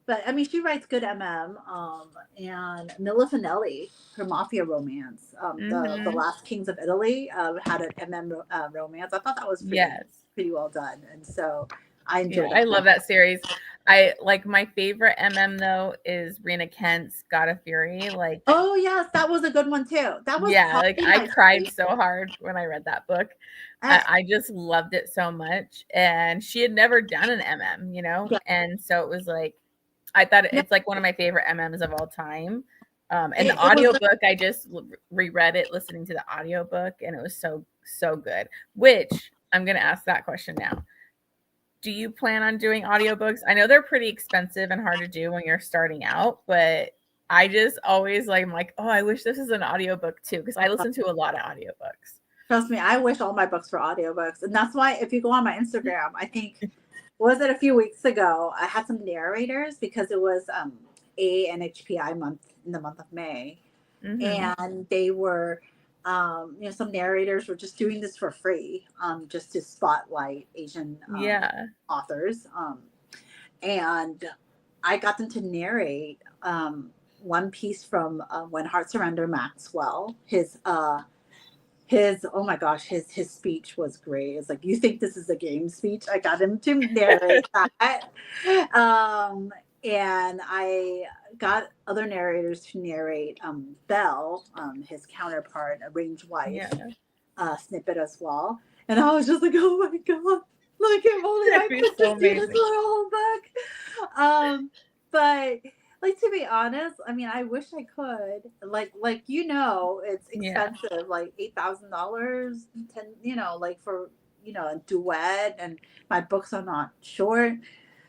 But I mean, she writes good MM. And Mila Finelli, her mafia romance, the hmm, Last Kings of Italy, had an MM romance. I thought that was yes. pretty well done, and so I Yeah, enjoyed I that. love that series. I like my favorite MM though is Rena Kent's God of Fury. Like, Oh yes, that was a good one too. That was yeah, like probably I my cried favorite. so hard when I read that book. Uh, I just loved it so much. And she had never done an MM, yeah, and so it was like I thought no, it's like one of my favorite MMs of all time. And the it was. audiobook, I just reread it listening to the audiobook, and it was so, so good. Which I'm going to ask that question now. Do you plan on doing audiobooks? I know they're pretty expensive and hard to do when you're starting out, but I just always like, I'm like, oh, I wish this is an audiobook too, because I listen to a lot of audiobooks. Trust me, I wish all my books were audiobooks. And that's why if you go on my Instagram, I think was it a few weeks ago, I had some narrators because it was ANHPI month in the month of May. Mm-hmm. And they were some narrators were just doing this for free, just to spotlight Asian Yeah. authors. And I got them to narrate one piece from When Hearts Surrender Maxwell. His oh my gosh, his speech was great. It's like, you think this is a game speech? I got him to narrate that. um and I got other narrators to narrate Belle, his counterpart, arranged wife, Yeah. snippet as well. And I was just like, oh my god, like if only That'd I be could so just do this for amazing. a whole book. But like, to be honest, I mean, I wish I could. Like it's Yeah. expensive, like $8,000, like for a duet, and my books are not short.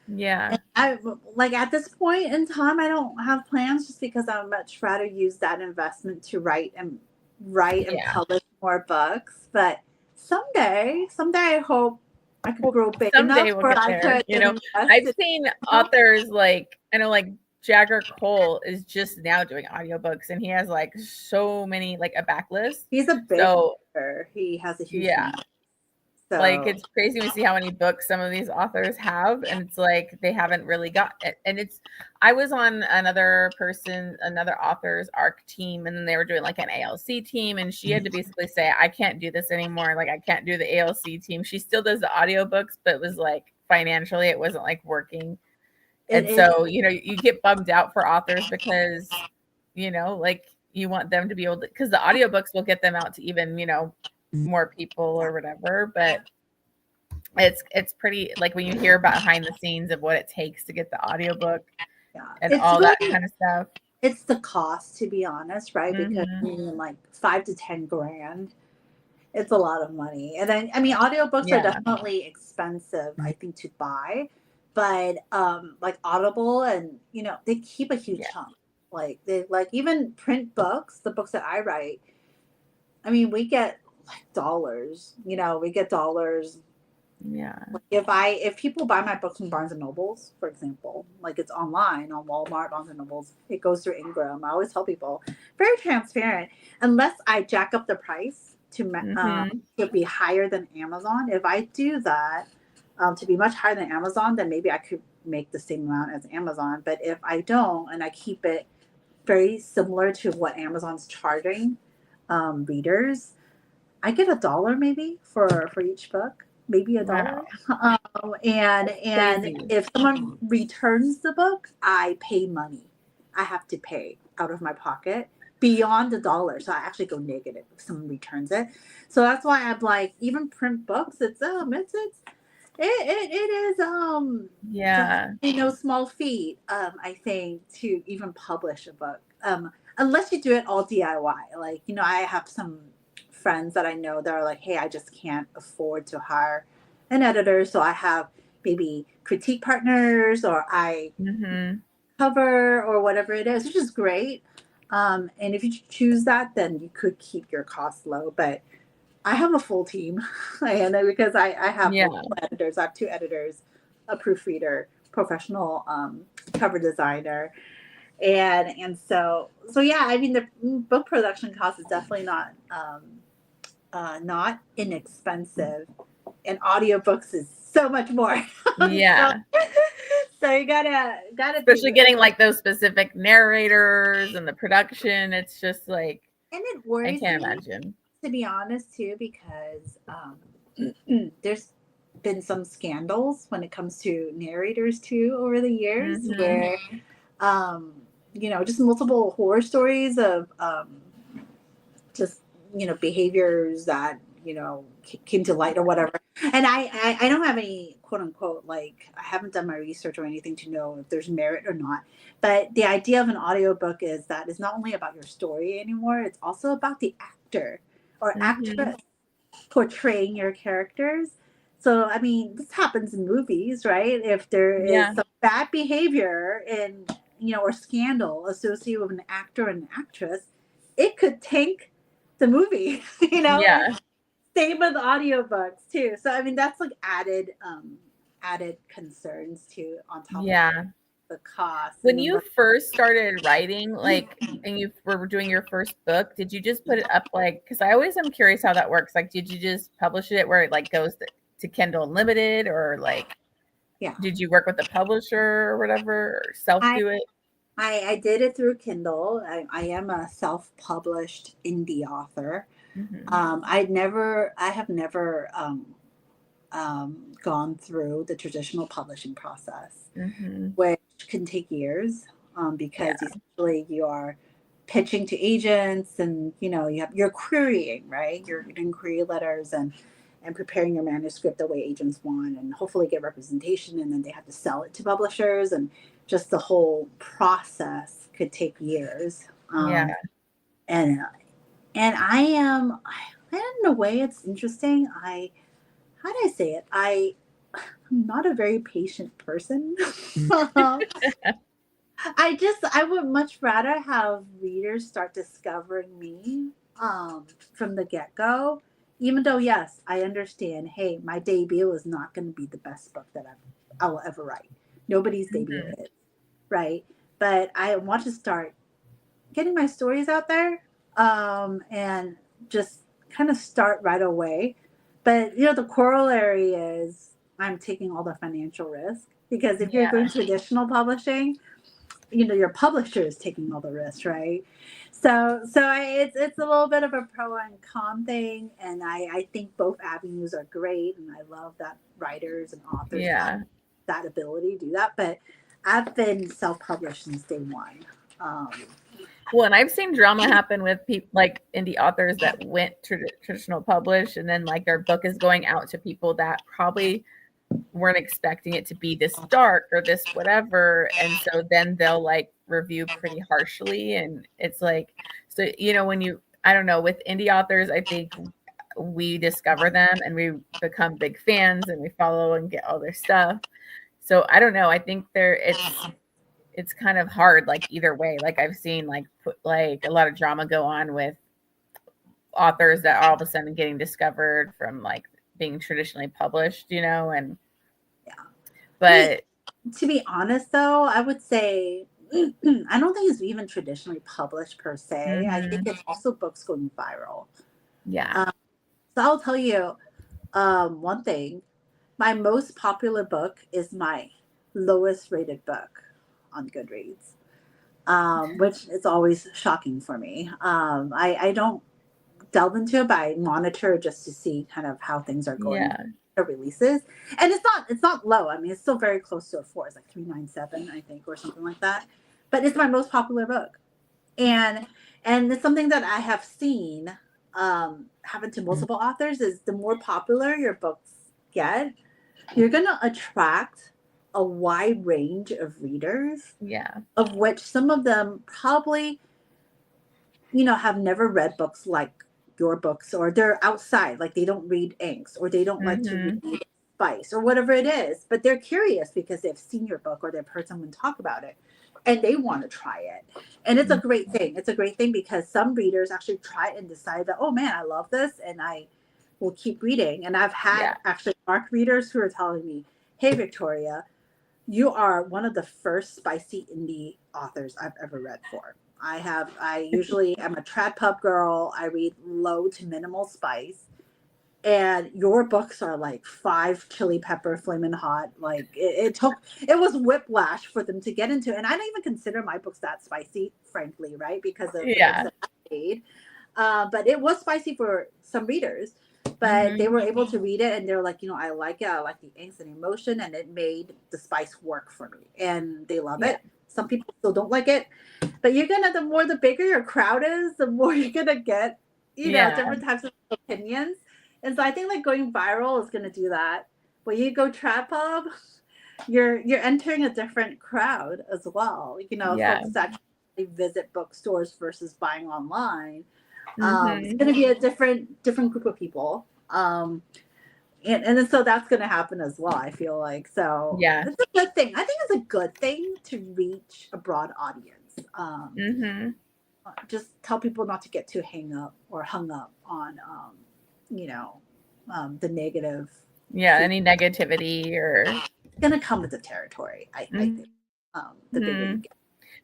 Yeah. And I like at this point in time, I don't have plans, just because I would much rather use that investment to write and Yeah. publish more books. But someday I hope I could Well, grow big enough someday we'll where get I there. could invest I've in. seen authors like I know like Jagger Cole is just now doing audiobooks and he has like so many like a backlist. He's a big So author. He has a huge yeah, fan. like So it's crazy to see how many books some of these authors have and it's like they haven't really got it. And it's I was on another author's arc team and then they were doing like an ALC team and she had to basically say I can't do this anymore, like I can't do the ALC team. She still does the audiobooks but it was like financially it wasn't like working. it And is. so you get bummed out for authors because like you want them to be able to, because the audiobooks will get them out to even more people or whatever. But it's pretty like when you hear behind the scenes of what it takes to get the audiobook Yeah, and it's all that really kind of stuff. it's the cost, to be honest, right? Because I Hmm. mean, like 5 to 10 grand, it's a lot of money. And then, I mean, audiobooks are Yeah, definitely expensive, I think, to buy. But like Audible, and they keep a huge yeah, chunk. Like they like even print books, the books that I write. I mean, we get like dollars. We get dollars. yeah, Like if people buy my books from Barnes and Nobles, for example, like it's online on Walmart, Barnes and Nobles, it goes through Ingram. I always tell people, very transparent. Unless I jack up the price hmm, to be higher than Amazon. If I do that, to be much higher than Amazon, then maybe I could make the same amount as Amazon. But if I don't, and I keep it very similar to what Amazon's charging readers, I get $1 maybe for each book, maybe a wow, dollar. And crazy, if someone returns the book, I pay money. I have to pay out of my pocket beyond $1. So I actually go negative if someone returns it. So that's why I'm like, even print books, it is Yeah. no small feat, I think, to even publish a book. Unless you do it all DIY. Like, I have some friends that I know that are like, hey, I just can't afford to hire an editor, so I have maybe critique partners, or I Mm-hmm. cover, or whatever it is, which is great. And if you choose that, then you could keep your costs low. But I have a full team, and because I have Yeah. multiple editors. I have 2 editors, a proofreader, professional cover designer, and so yeah. I mean, the book production cost is definitely not inexpensive, and audiobooks is so much more. so, Yeah. so you gotta be, Especially getting like those specific narrators and the production. It's just like, and it I worries can't me, imagine. to be honest, too, because there's been some scandals when it comes to narrators too over the years, Mm-hmm. where um, just multiple horror stories of just behaviors that came to light or whatever. And I don't have any quote unquote, like, I haven't done my research or anything to know if there's merit or not. But the idea of an audiobook is that it's not only about your story anymore, it's also about the actor or Mm-hmm. actress portraying your characters. So, I mean, this happens in movies, right? If there is Yeah. some bad behavior in, or scandal associated with an actor and an actress, it could tank the movie, and Yeah. same with audiobooks too. So, I mean, that's like added concerns too, on top of Yeah. the cost. When And then you first started writing, like, and you were doing your first book, did you just put it up like, because I always am curious how that works. Like, did you just publish it where it like goes to Kindle Unlimited, or like, yeah, did you work with a publisher or whatever, or self I do it? I did it through Kindle. I am a self-published indie author. Mm-hmm. I have never gone through the traditional publishing process, Mm-hmm. which can take years, Yeah. because essentially you are pitching to agents, and you're querying, right? You're getting query letters, and preparing your manuscript the way agents want, and hopefully get representation, and then they have to sell it to publishers, and just the whole process could take years. Yeah. And I am, in a way, it's interesting. How do I say it? I'm not a very patient person. I would much rather have readers start discovering me, from the get go. Even though, yes, I understand, hey, my debut is not going to be the best book that I will ever write. Nobody's debut Mm-hmm. is, right? But I want to start getting my stories out there, and just kind of start right away. But the corollary is I'm taking all the financial risk, because if you're Yeah. going traditional publishing, your publisher is taking all the risk, right? It's a little bit of a pro and con thing, and I think both avenues are great, and I love that writers and authors have Yeah. that ability to do that. But I've been self-published since day one. Um, Well, and I've seen drama happen with people like indie authors that went traditional publish, and then like their book is going out to people that probably weren't expecting it to be this dark or this whatever, and so then they'll like review pretty harshly, and it's like, so when you, I don't know, with indie authors, I think we discover them and we become big fans and we follow and get all their stuff. So I don't know, I think it's kind of hard, like either way. Like I've seen like put like a lot of drama go on with authors that all of a sudden getting discovered from like being traditionally published, and yeah. Me, but to be honest, though, I would say I don't think it's even traditionally published per se. I think mhm, it's also books going viral. yeah, Um, so I'll tell you, one thing. My most popular book is my lowest rated book on Goodreads, which is always shocking for me. I don't delve into it, but I monitor just to see kind of how things are going, yeah, the releases. And it's not low. I mean, it's still very close to a 4. It's like 397, I think, or something like that. But it's my most popular book. And And it's something that I have seen happen to multiple authors is the more popular your books get, you're going to attract a wide range of readers, Yeah. of which some of them probably, have never read books like your books, or they're outside, like they don't read inks, or they don't like to Mhm. read spice, or whatever it is, but they're curious because they've seen your book or they've heard someone talk about it and they want to try it. And it's a Mm. great thing. It's a great thing because some readers actually try it and decide that, oh man, I love this and I will keep reading. And I've had Yeah. actually dark readers who are telling me, hey, Victoria, you are one of the first spicy indie authors I've ever read for. I usually am a trad pub girl. I read low to minimal spice. And your books are like 5 chili pepper flaming hot. Like it was whiplash for them to get into. And I don't even consider my books that spicy, frankly, right? Because of the books Yeah. that I made. But it was spicy for some readers, but they Mhm. were able to read it and they're like, I like it. I like the angst and emotion, and it made the spice work for me. And they love Yeah. it. Some people still don't like it, but the more the bigger your crowd is, the more you're gonna get, Yeah. different types of opinions. And so I think like going viral is gonna do that. When you go trap pub, you're entering a different crowd as well. Yeah. Folks that visit bookstores versus buying online. It's Mhm. going to be a different group of people. And then so that's going to happen as well. I feel like so Yeah. it's a good thing. I think it's a good thing to reach a broad audience. Mhm. Just tell people not to get too hung up on you know the negative Yeah, feedback. any negativity or It's going to come with the territory. I think the bigger you mhm. get.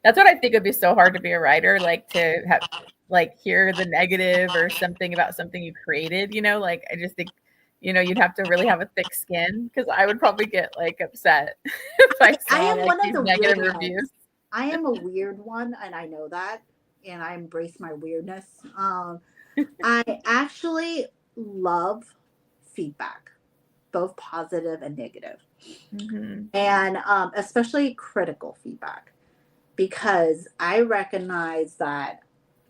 That's what I think would be so hard to be a writer, like to have like hear the negative or something about something you created, like I just think, you'd have to really have a thick skin because I would probably get like upset if I I saw am like one of these the negative weird ones. reviews. I am a weird one, and I know that, and I embrace my weirdness. I actually love feedback, both positive and negative, Mhm. and especially critical feedback, because I recognize that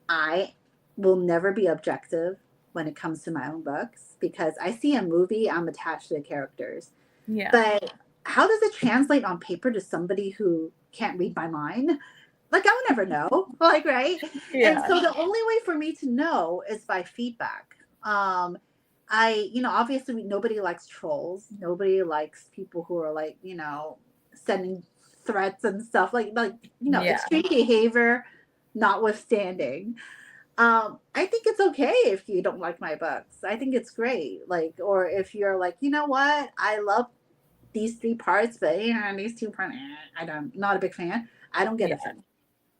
I will never be objective when it comes to my own books because I see a movie, I'm attached to the characters. Yeah. But how does it translate on paper to somebody who can't read my mind? Like, I'll never know. Like, right? And Yeah. so the only way for me to know is by feedback. Obviously nobody likes trolls. Nobody likes people who are like, sending threats and stuff Yeah. extreme behavior notwithstanding. I think it's okay if you don't like my books. I think it's great. Like, or if you're like, you know what, I love these 3 parts, but these 2 parts, I don't, not a big fan. I don't get Yeah. offended.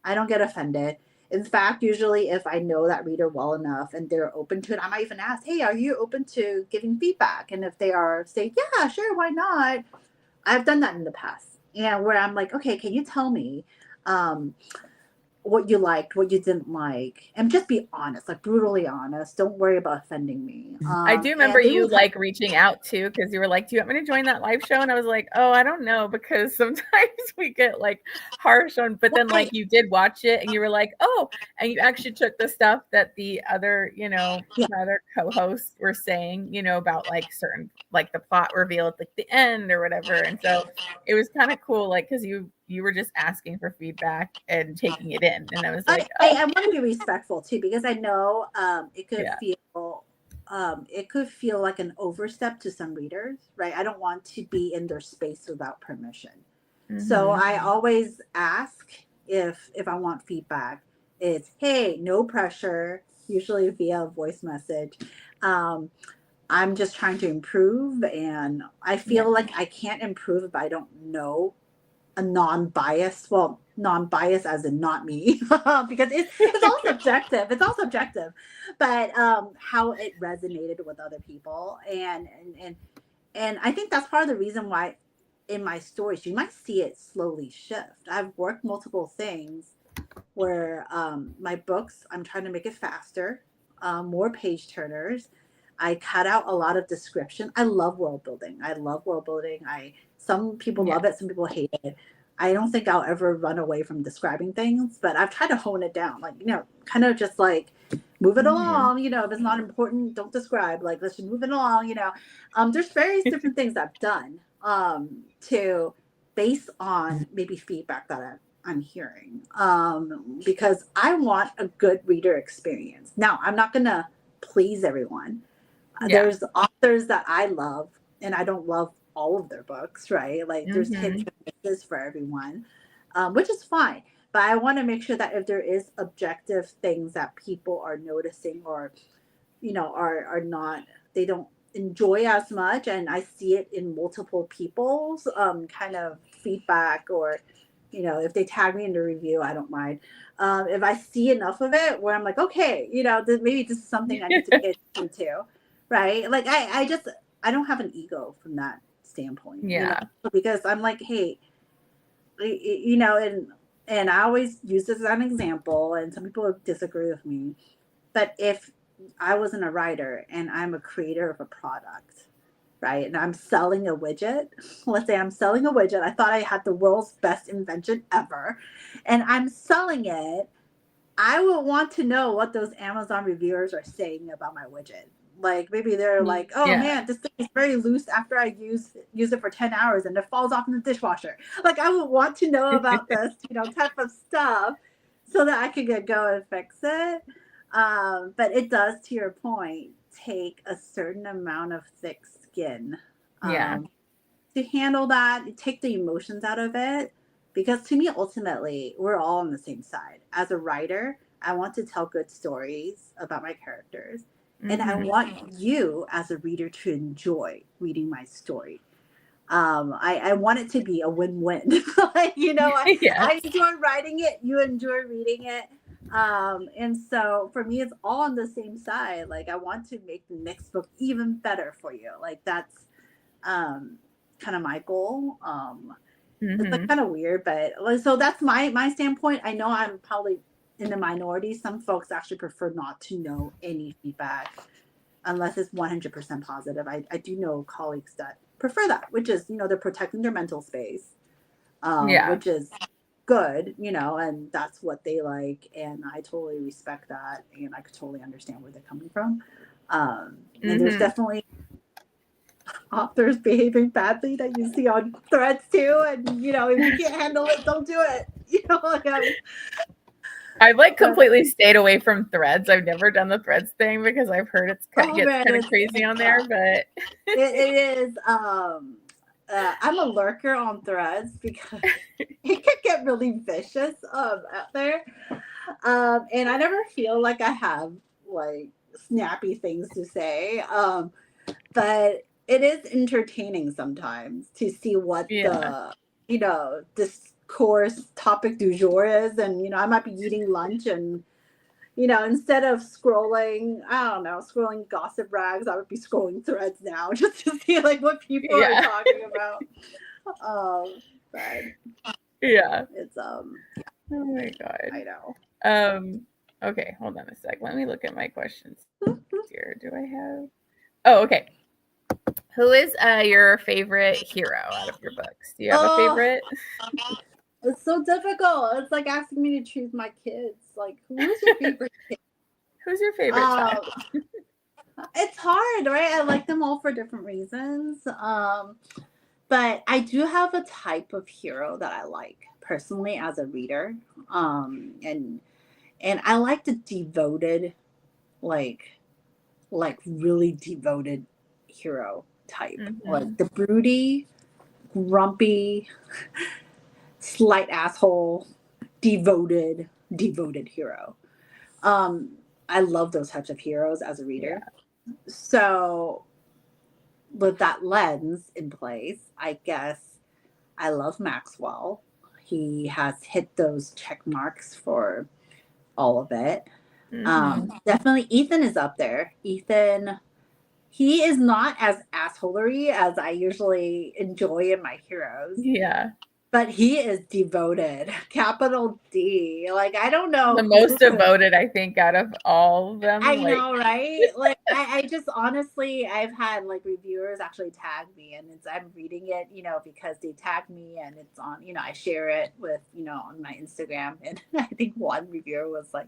I don't get offended. In fact, usually if I know that reader well enough and they're open to it, I might even ask, hey, are you open to giving feedback? And if they are, say, yeah, sure, why not? I've done that in the past. And where I'm like, okay, can you tell me um, what you liked, what you didn't like, and just be honest, like brutally honest. Don't worry about offending me. I do remember And they you will tell like reaching out too because you were like, "Do you want me to join that live show?" And I was like, "Oh, I don't know," because sometimes we get like harsh on. But then like why. you did watch it and you were like, "Oh," and you actually took the stuff that the other, Yeah, my other co-hosts were saying, about like certain like the plot reveal at like the end or whatever. And so it was kind of cool, like because you were just asking for feedback and taking it in, and I was I, like, I, "Oh, I want to be respectful too because I know yeah, it could feel like an overstep to some readers, right? I don't want to be in their space without permission. So mm-hmm. I always ask if I want feedback. It's hey, no pressure, usually via voice message. Um, I'm just trying to improve, and I Yeah, feel like I can't improve if I don't know a non-biased, well, non-biased as in not me, because it's all subjective. It's all subjective, but how it resonated with other people, and I think that's part of the reason why in my stories you might see it slowly shift. I've worked multiple things where my books, I'm trying to make it faster, more page turners. I cut out a lot of description. I love world building. I love world building. Some people yeah, love it, some people hate it. I don't think I'll ever run away from describing things, but I've tried to hone it down, like, kind of just like move it Mhm. along, if it's not important, don't describe, like, let's just move it along, there's various different things I've done, to base on maybe feedback that I'm hearing, because I want a good reader experience. Now, I'm not going to please everyone. Yeah. There's authors that I love, and I don't love all of their books, right? Like, there's hits Mhm. and misses for everyone, which is fine. But I want to make sure that if there is objective things that people are noticing, or are not, they don't enjoy as much, and I see it in multiple people's kind of feedback, or if they tag me in the review, I don't mind. If I see enough of it where I'm like, okay, maybe this is something I need to pay attention to, right? Like, I don't have an ego from that standpoint, Yeah. because I'm like, hey, and I always use this as an example, and some people disagree with me, but if I wasn't a writer and I'm a creator of a product, right, and I'm selling a widget, let's say I'm selling a widget, I thought I had the world's best invention ever, and I'm selling it, I would want to know what those Amazon reviewers are saying about my widget. Like, maybe they're like, "Oh Yeah. man, this thing is very loose after I use it for 10 hours and it falls off in the dishwasher." Like, I would want to know about this, type of stuff, so that I could go and fix it. But it does, to your point, take a certain amount of thick skin, Yeah. to handle that, take the emotions out of it. Because to me, ultimately, we're all on the same side. As a writer, I want to tell good stories about my characters. And I Mhm. want you, as a reader, to enjoy reading my story. I want it to be a win-win. Like, Yeah. I enjoy writing it, you enjoy reading it. And so for me, it's all on the same side. Like, I want to make the next book even better for you. Like, that's um, kind of my goal. It's like Mhm. kind of weird, but so that's my standpoint. I know I'm probably in the minority. Some folks actually prefer not to know any feedback unless it's 100% positive. I do know colleagues that prefer that, which is, they're protecting their mental space, Yeah. which is good, and that's what they like. And I totally respect that. And I could totally understand where they're coming from. And there's Mhm. definitely authors behaving badly that you see on threads too. And, if you can't handle it, don't do it. Like, I've like but, completely stayed away from threads. I've never done the threads thing because I've heard it oh gets man, kind of crazy it's on there, but it is, I'm a lurker on threads because it can get really vicious, out there. And I never feel like I have, like, snappy things to say. But it is entertaining sometimes to see what yeah. the discourse topic du jour is. And I might be eating lunch, and instead of scrolling, I don't know, scrolling gossip rags, I would be scrolling threads now, just to see, like, what people are Yeah. talking about. But Yeah. it's Oh my god. I know. Um okay, hold on a sec. Let me look at my questions here. Do I have Oh, okay. Who is your favorite hero out of your books? Do you have a Oh, favorite? it's so difficult. It's like asking me to choose my kids. Like, who is your favorite kid? Who's your favorite child? Um, it's hard, right? I like them all for different reasons. But I do have a type of hero that I like personally as a reader. And I like the devoted, like really devoted hero type. Like Mhm. the broody, grumpy, slight asshole, devoted hero. Um, I love those types of heroes as a reader. Yeah. So with that lens in place, I guess I love Maxwell. He has hit those check marks for all of it. Mhm. Definitely Ethan is up there. Ethan, he is not as assholery as I usually enjoy in my heroes, Yeah. but he is devoted, capital D. Like, I don't The know most who could. devoted, I think, out of all of them. I Like, know, right? Like, I just honestly, I've had like reviewers actually tag me, and I'm reading it, because they tag me, and it's on, I share it with, on my Instagram. And I think one reviewer was like,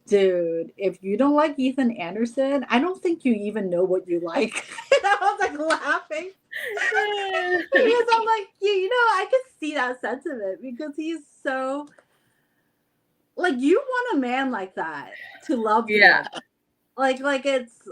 dude, if you don't like Ethan Anderson, I don't think you even know what you like. And I was like laughing. Because I'm like, I can see that sentiment, because he's so, like, you want a man like that to love you yeah, like it's,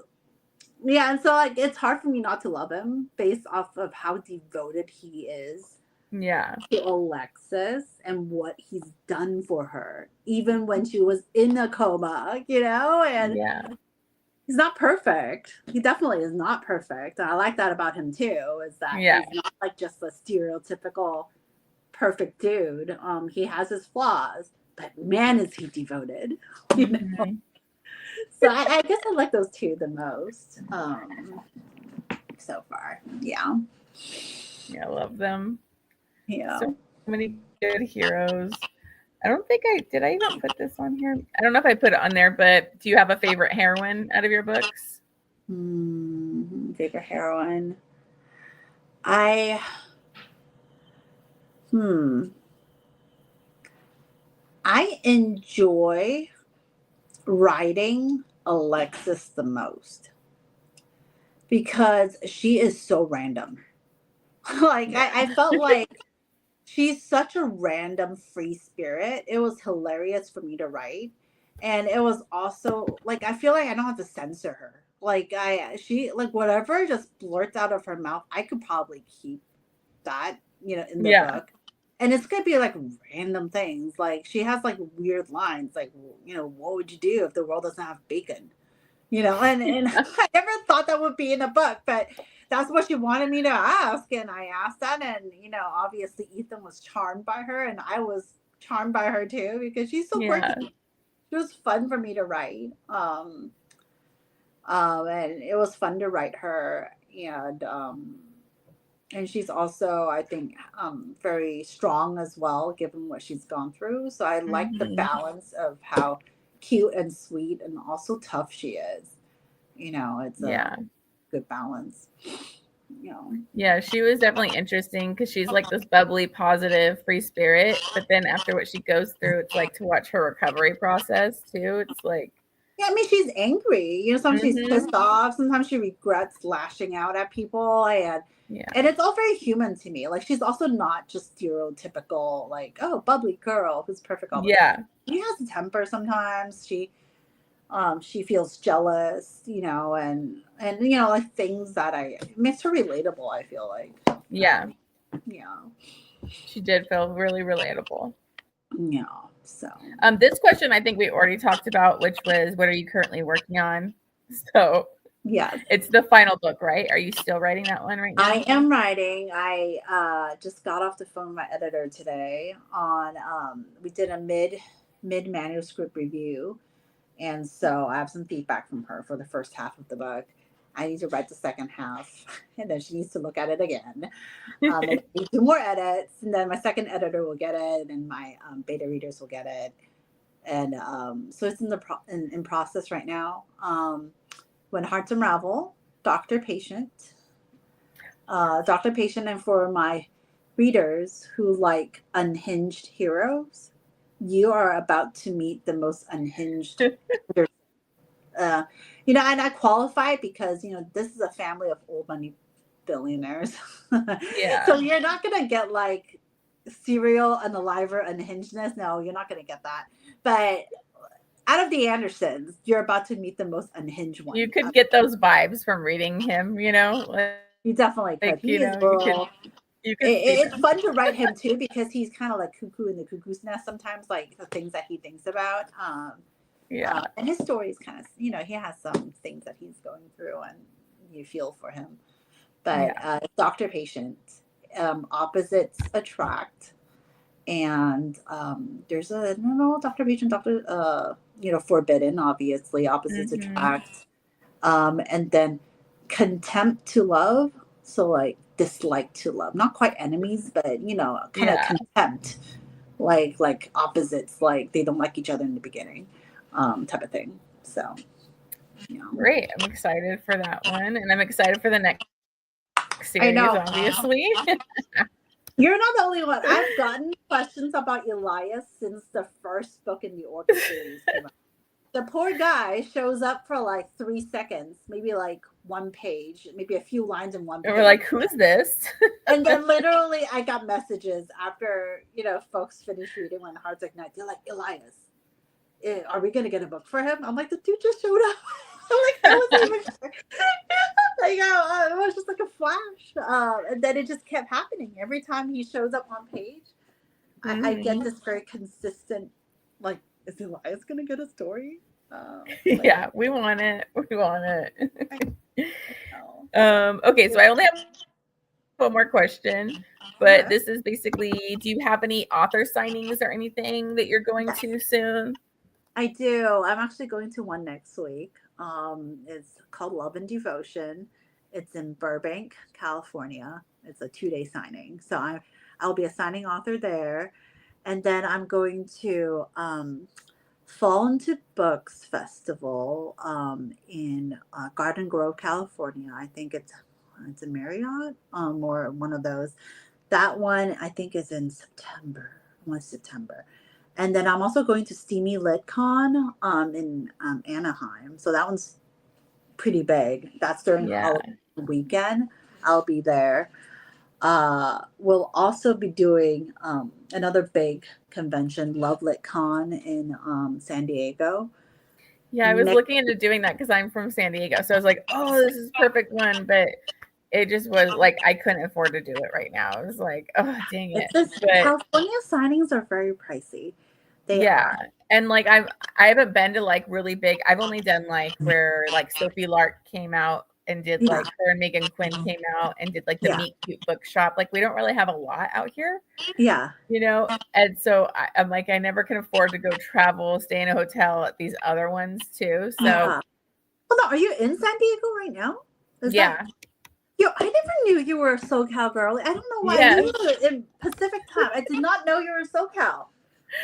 yeah. And so, like, it's hard for me not to love him based off of how devoted he is yeah, to Alexis and what he's done for her, even when she was in a coma, and yeah, he's not perfect. He definitely is not perfect. And I like that about him too, is that yeah. he's not like just a stereotypical perfect dude. He has his flaws, but man, is he devoted. You know. Mhm. So I guess I like those two the most so far. Yeah. Yeah, I love them. Yeah. So many good heroes. I don't think I even put this on here. I don't know if I put it on there, but do you have a favorite heroine out of your books? Favorite heroine. I hmm. I enjoy writing Alexis the most because she is so random. Like, Yeah. I felt like she's such a random free spirit. It was hilarious for me to write. And it was also like, I feel like I don't have to censor her. Like, she, like, whatever just blurts out of her mouth, I could probably keep that, in the Yeah. book. And it's gonna be like random things. Like, she has like weird lines, like, what would you do if the world doesn't have bacon? And I never thought that would be in a book, but that's what she wanted me to ask. And I asked that, and obviously Ethan was charmed by her, and I was charmed by her too, because she's so Yeah. quirky. It was fun for me to write. And it was fun to write her. And she's also, I think, very strong as well, given what she's gone through. So I like the Mhm. balance of how cute and sweet and also tough she is. It's a Yeah. good balance. You know. Yeah, she was definitely interesting because she's like this bubbly, positive, free spirit. But then after what she goes through, it's like to watch her recovery process too. It's like, Yeah, I mean, she's angry. Sometimes she's hmm pissed off. Sometimes she regrets lashing out at people, yeah, and it's all very human to me. Like, she's also not just stereotypical, like, oh, bubbly girl who's perfect all the time. yeah, She has a temper sometimes. She feels jealous, and like things that it makes her relatable. I feel like, yeah. yeah, She did feel really relatable. yeah. So This question I think we already talked about, which was, what are you currently working on? So yes. it's the final book, right? Are you still writing that one right I now? am writing. I just got off the phone with my editor today on we did a mid manuscript review, and so I have some feedback from her for the first half of the book. I need to write the second half, and then she needs to look at it again. And I need 2 more edits, and then my second editor will get it, and my beta readers will get it. And so it's in process right now. When Hearts Unravel, Doctor Patient, Doctor Patient, and for my readers who like unhinged heroes, you are about to meet the most unhinged. Uh, and I qualify because this is a family of old money billionaires, Yeah, so you're not gonna get like serial unaliver unhingedness. No, you're not gonna get that. But out of the Andersons, you're about to meet the most unhinged you one. could get those vibes from reading him. You definitely could. He is You could rural. see It's them. fun to write him too, because he's kind of like cuckoo in the cuckoo's nest sometimes, like the things that he thinks about. Yeah, And his story is kind of, he has some things that he's going through, and you feel for him. But yeah. Doctor Patient, opposites attract, and there's a no Doctor Patient, Doctor Forbidden, obviously opposites Hmm. attract, and then contempt to love. So like dislike to love, not quite enemies, but kind of Yeah. contempt, like opposites, like they don't like each other in the beginning, type of thing. So Great. I'm excited for that one. And I'm excited for the next I series, know. obviously. You're not the only one. I've gotten questions about Elias since the first book in the Orchid series came out. The poor guy shows up for like 3 seconds, maybe like one page, maybe a few lines in one And page. we're like, who's this? And then literally I got messages after, folks finished reading when Hearts Ignite. They're like, Elias, are we going to get a book for him? I'm like, the dude just showed up. I'm like, I wasn't even sure. It was just like a flash. And then it just kept happening. Every time he shows up on page, I get this very consistent, like, is Elias going to get a story? Yeah, we want it. We want it. No. Okay, so I only have one more question, but Okay. this is basically, do you have any author signings or anything that you're going to soon? I do. I'm actually going to one next week. It's called Love and Devotion. It's in Burbank, California. It's a 2-day signing. So I'll be a signing author there. And then I'm going to Fall into Books Festival in Garden Grove, California. I think it's a Marriott or one of those. That one I think is in September. September. And then I'm also going to Steamy LitCon in Anaheim. So that one's pretty big. That's during Halloween weekend. I'll be there. We'll also be doing another big convention, Love LitCon in San Diego. Yeah, I was looking into doing that because I'm from San Diego. So I was like, oh, this is perfect one. But it just was like, I couldn't afford to do it right now. I was like, oh, dang it. California signings are very pricey. They are. And like I haven't been to like really big. I've only done like where like Sophie Lark came out and did like her and Megan Quinn came out and did like the Meet Cute bookshop. Like we don't really have a lot out here. Yeah. And so I'm like, I never can afford to go travel, stay in a hotel at these other ones too. So Hold on, are you in San Diego right now? I never knew you were a SoCal girl. I don't know why I knew you were in Pacific time. I did not know you were SoCal.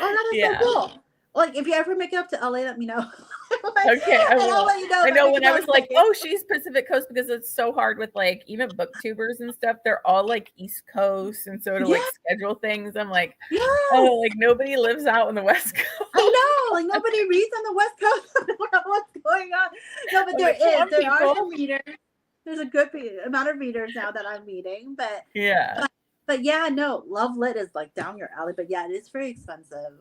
Oh, that is so cool. Like, if you ever make it up to LA, let me know. Okay, I will. I'll let you know. I know when I was like, oh, she's Pacific Coast, because it's so hard with like even booktubers and stuff. They're all like East Coast, and so to like schedule things, I'm like, oh, like nobody lives out on the West Coast. I know, like nobody reads on the West Coast. I don't know what's going on. No, but there are some readers. There's a good amount of readers now that I'm meeting, but no, Love Lit is like down your alley. But it is very expensive.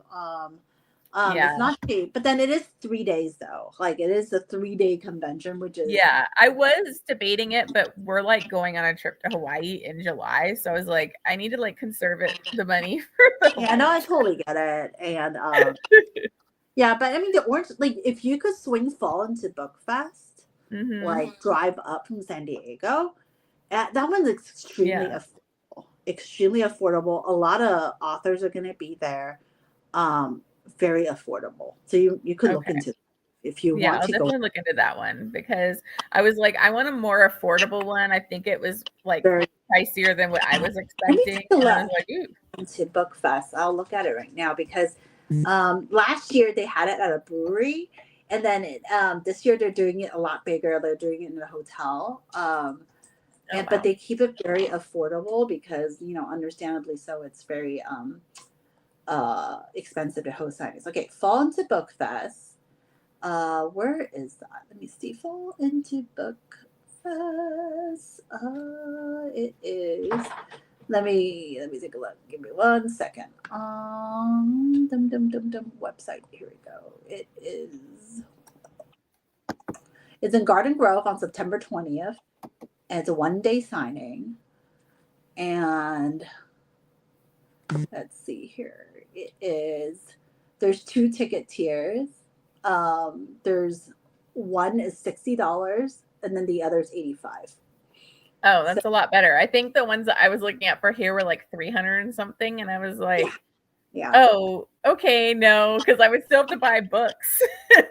It's not cheap, but then it is 3 days though. Like it is a 3-day convention, which is I was debating it, but we're like going on a trip to Hawaii in July, so I was like, I need to like conserve the money for the no, I totally get it, and but I mean the orange, like if you could swing Fall into Book Fest, like drive up from San Diego, that one's extremely affordable. A lot of authors are going to be there. Very affordable. So you could look into it if you want to go. Definitely look into that one, because I was like, I want a more affordable one. I think it was like pricier than what I was expecting. And I was like, ooh. Into Book Fest. I'll look at it right now because last year they had it at a brewery, and then this year they're doing it a lot bigger. They're doing it in a hotel. But they keep it very affordable because, understandably so, it's very expensive to host signings. Okay, Fall into Book Fest. Where is that? Let me see. Fall into Book Fest. It is. Let me take a look. Give me 1 second. Website. Here we go. It is. It's in Garden Grove on September 20th. And it's a 1-day signing. And let's see here. It is. There's 2 ticket tiers. There's one is $60, and then the other is $85. Oh, that's a lot better. I think the ones that I was looking at for here were like 300 and something, and I was like, oh, okay, no, because I would still have to buy books. So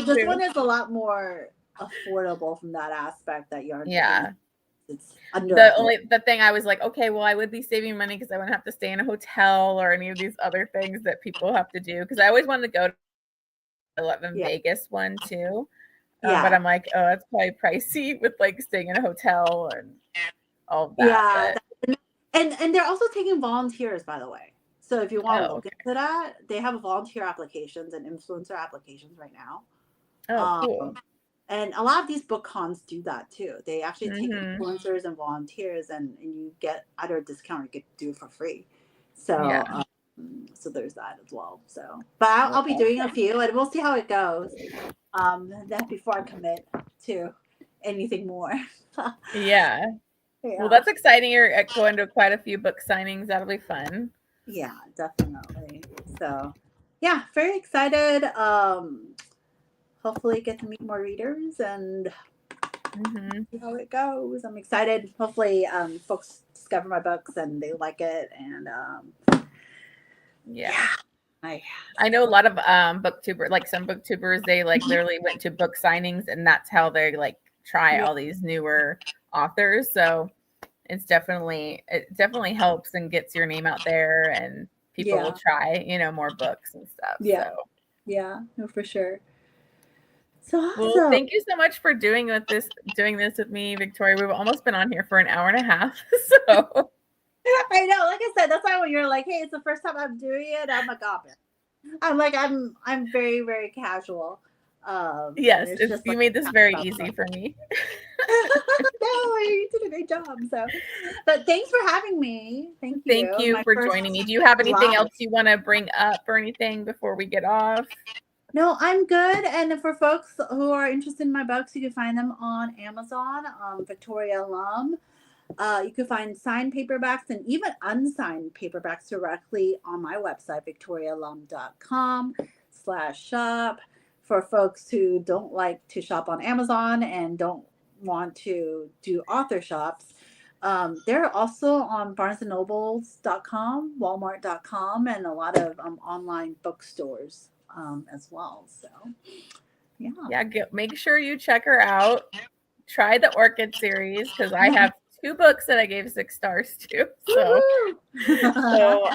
this one is a lot more affordable from that aspect that you're. It's under the thing I was like, okay, well, I would be saving money because I wouldn't have to stay in a hotel or any of these other things that people have to do. Because I always wanted to go to the 11 Vegas one too. But I'm like, oh, it's probably pricey with like staying in a hotel and all of that. Yeah. And they're also taking volunteers, by the way. So if you want to look okay. into that, they have volunteer applications and influencer applications right now. Oh, cool. And a lot of these book cons do that too. They actually take Mhm. influencers and volunteers, and you get either a discount or you get to do it for free. So, Yeah. So there's that as well. So, but I'll be doing a few, and we'll see how it goes. That before I commit to anything more. Yeah. Well, that's exciting. You're going to quite a few book signings. That'll be fun. Yeah, definitely. So, yeah, very excited. Hopefully get to meet more readers and see how it goes. I'm excited. Hopefully, folks discover my books and they like it. And yeah. I know a lot of booktubers, like some booktubers, they like literally went to book signings and that's how they like try all these newer authors. So it definitely helps and gets your name out there and people will try, more books and stuff. Yeah. So. Yeah, no, for sure. So awesome. Well, thank you so much for doing this with me, Victoria. We've almost been on here for an hour and a half. So I know, like I said, that's why when you're like, hey, it's the first time I'm doing it, I'm like, oh, I'm very, very casual. Yes, you made this very easy for me. No, you did a great job. So, but thanks for having me. Thank you for joining me. Do you have anything else you want to bring up or anything before we get off? No, I'm good. And for folks who are interested in my books, you can find them on Amazon, Victoria Lum. You can find signed paperbacks and even unsigned paperbacks directly on my website, victorialum.com/shop. For folks who don't like to shop on Amazon and don't want to do author shops, they're also on barnesandnobles.com, walmart.com, and a lot of online bookstores as well. So, yeah. Make sure you check her out. Try the Orchid series because I have 2 books that I gave 6 stars to. So,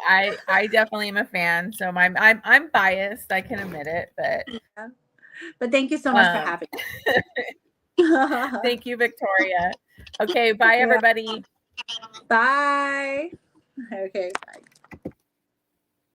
I definitely am a fan. So I'm biased. I can admit it, but thank you so much for having me. Thank you, Victoria. Okay, bye everybody. Bye. Okay, bye.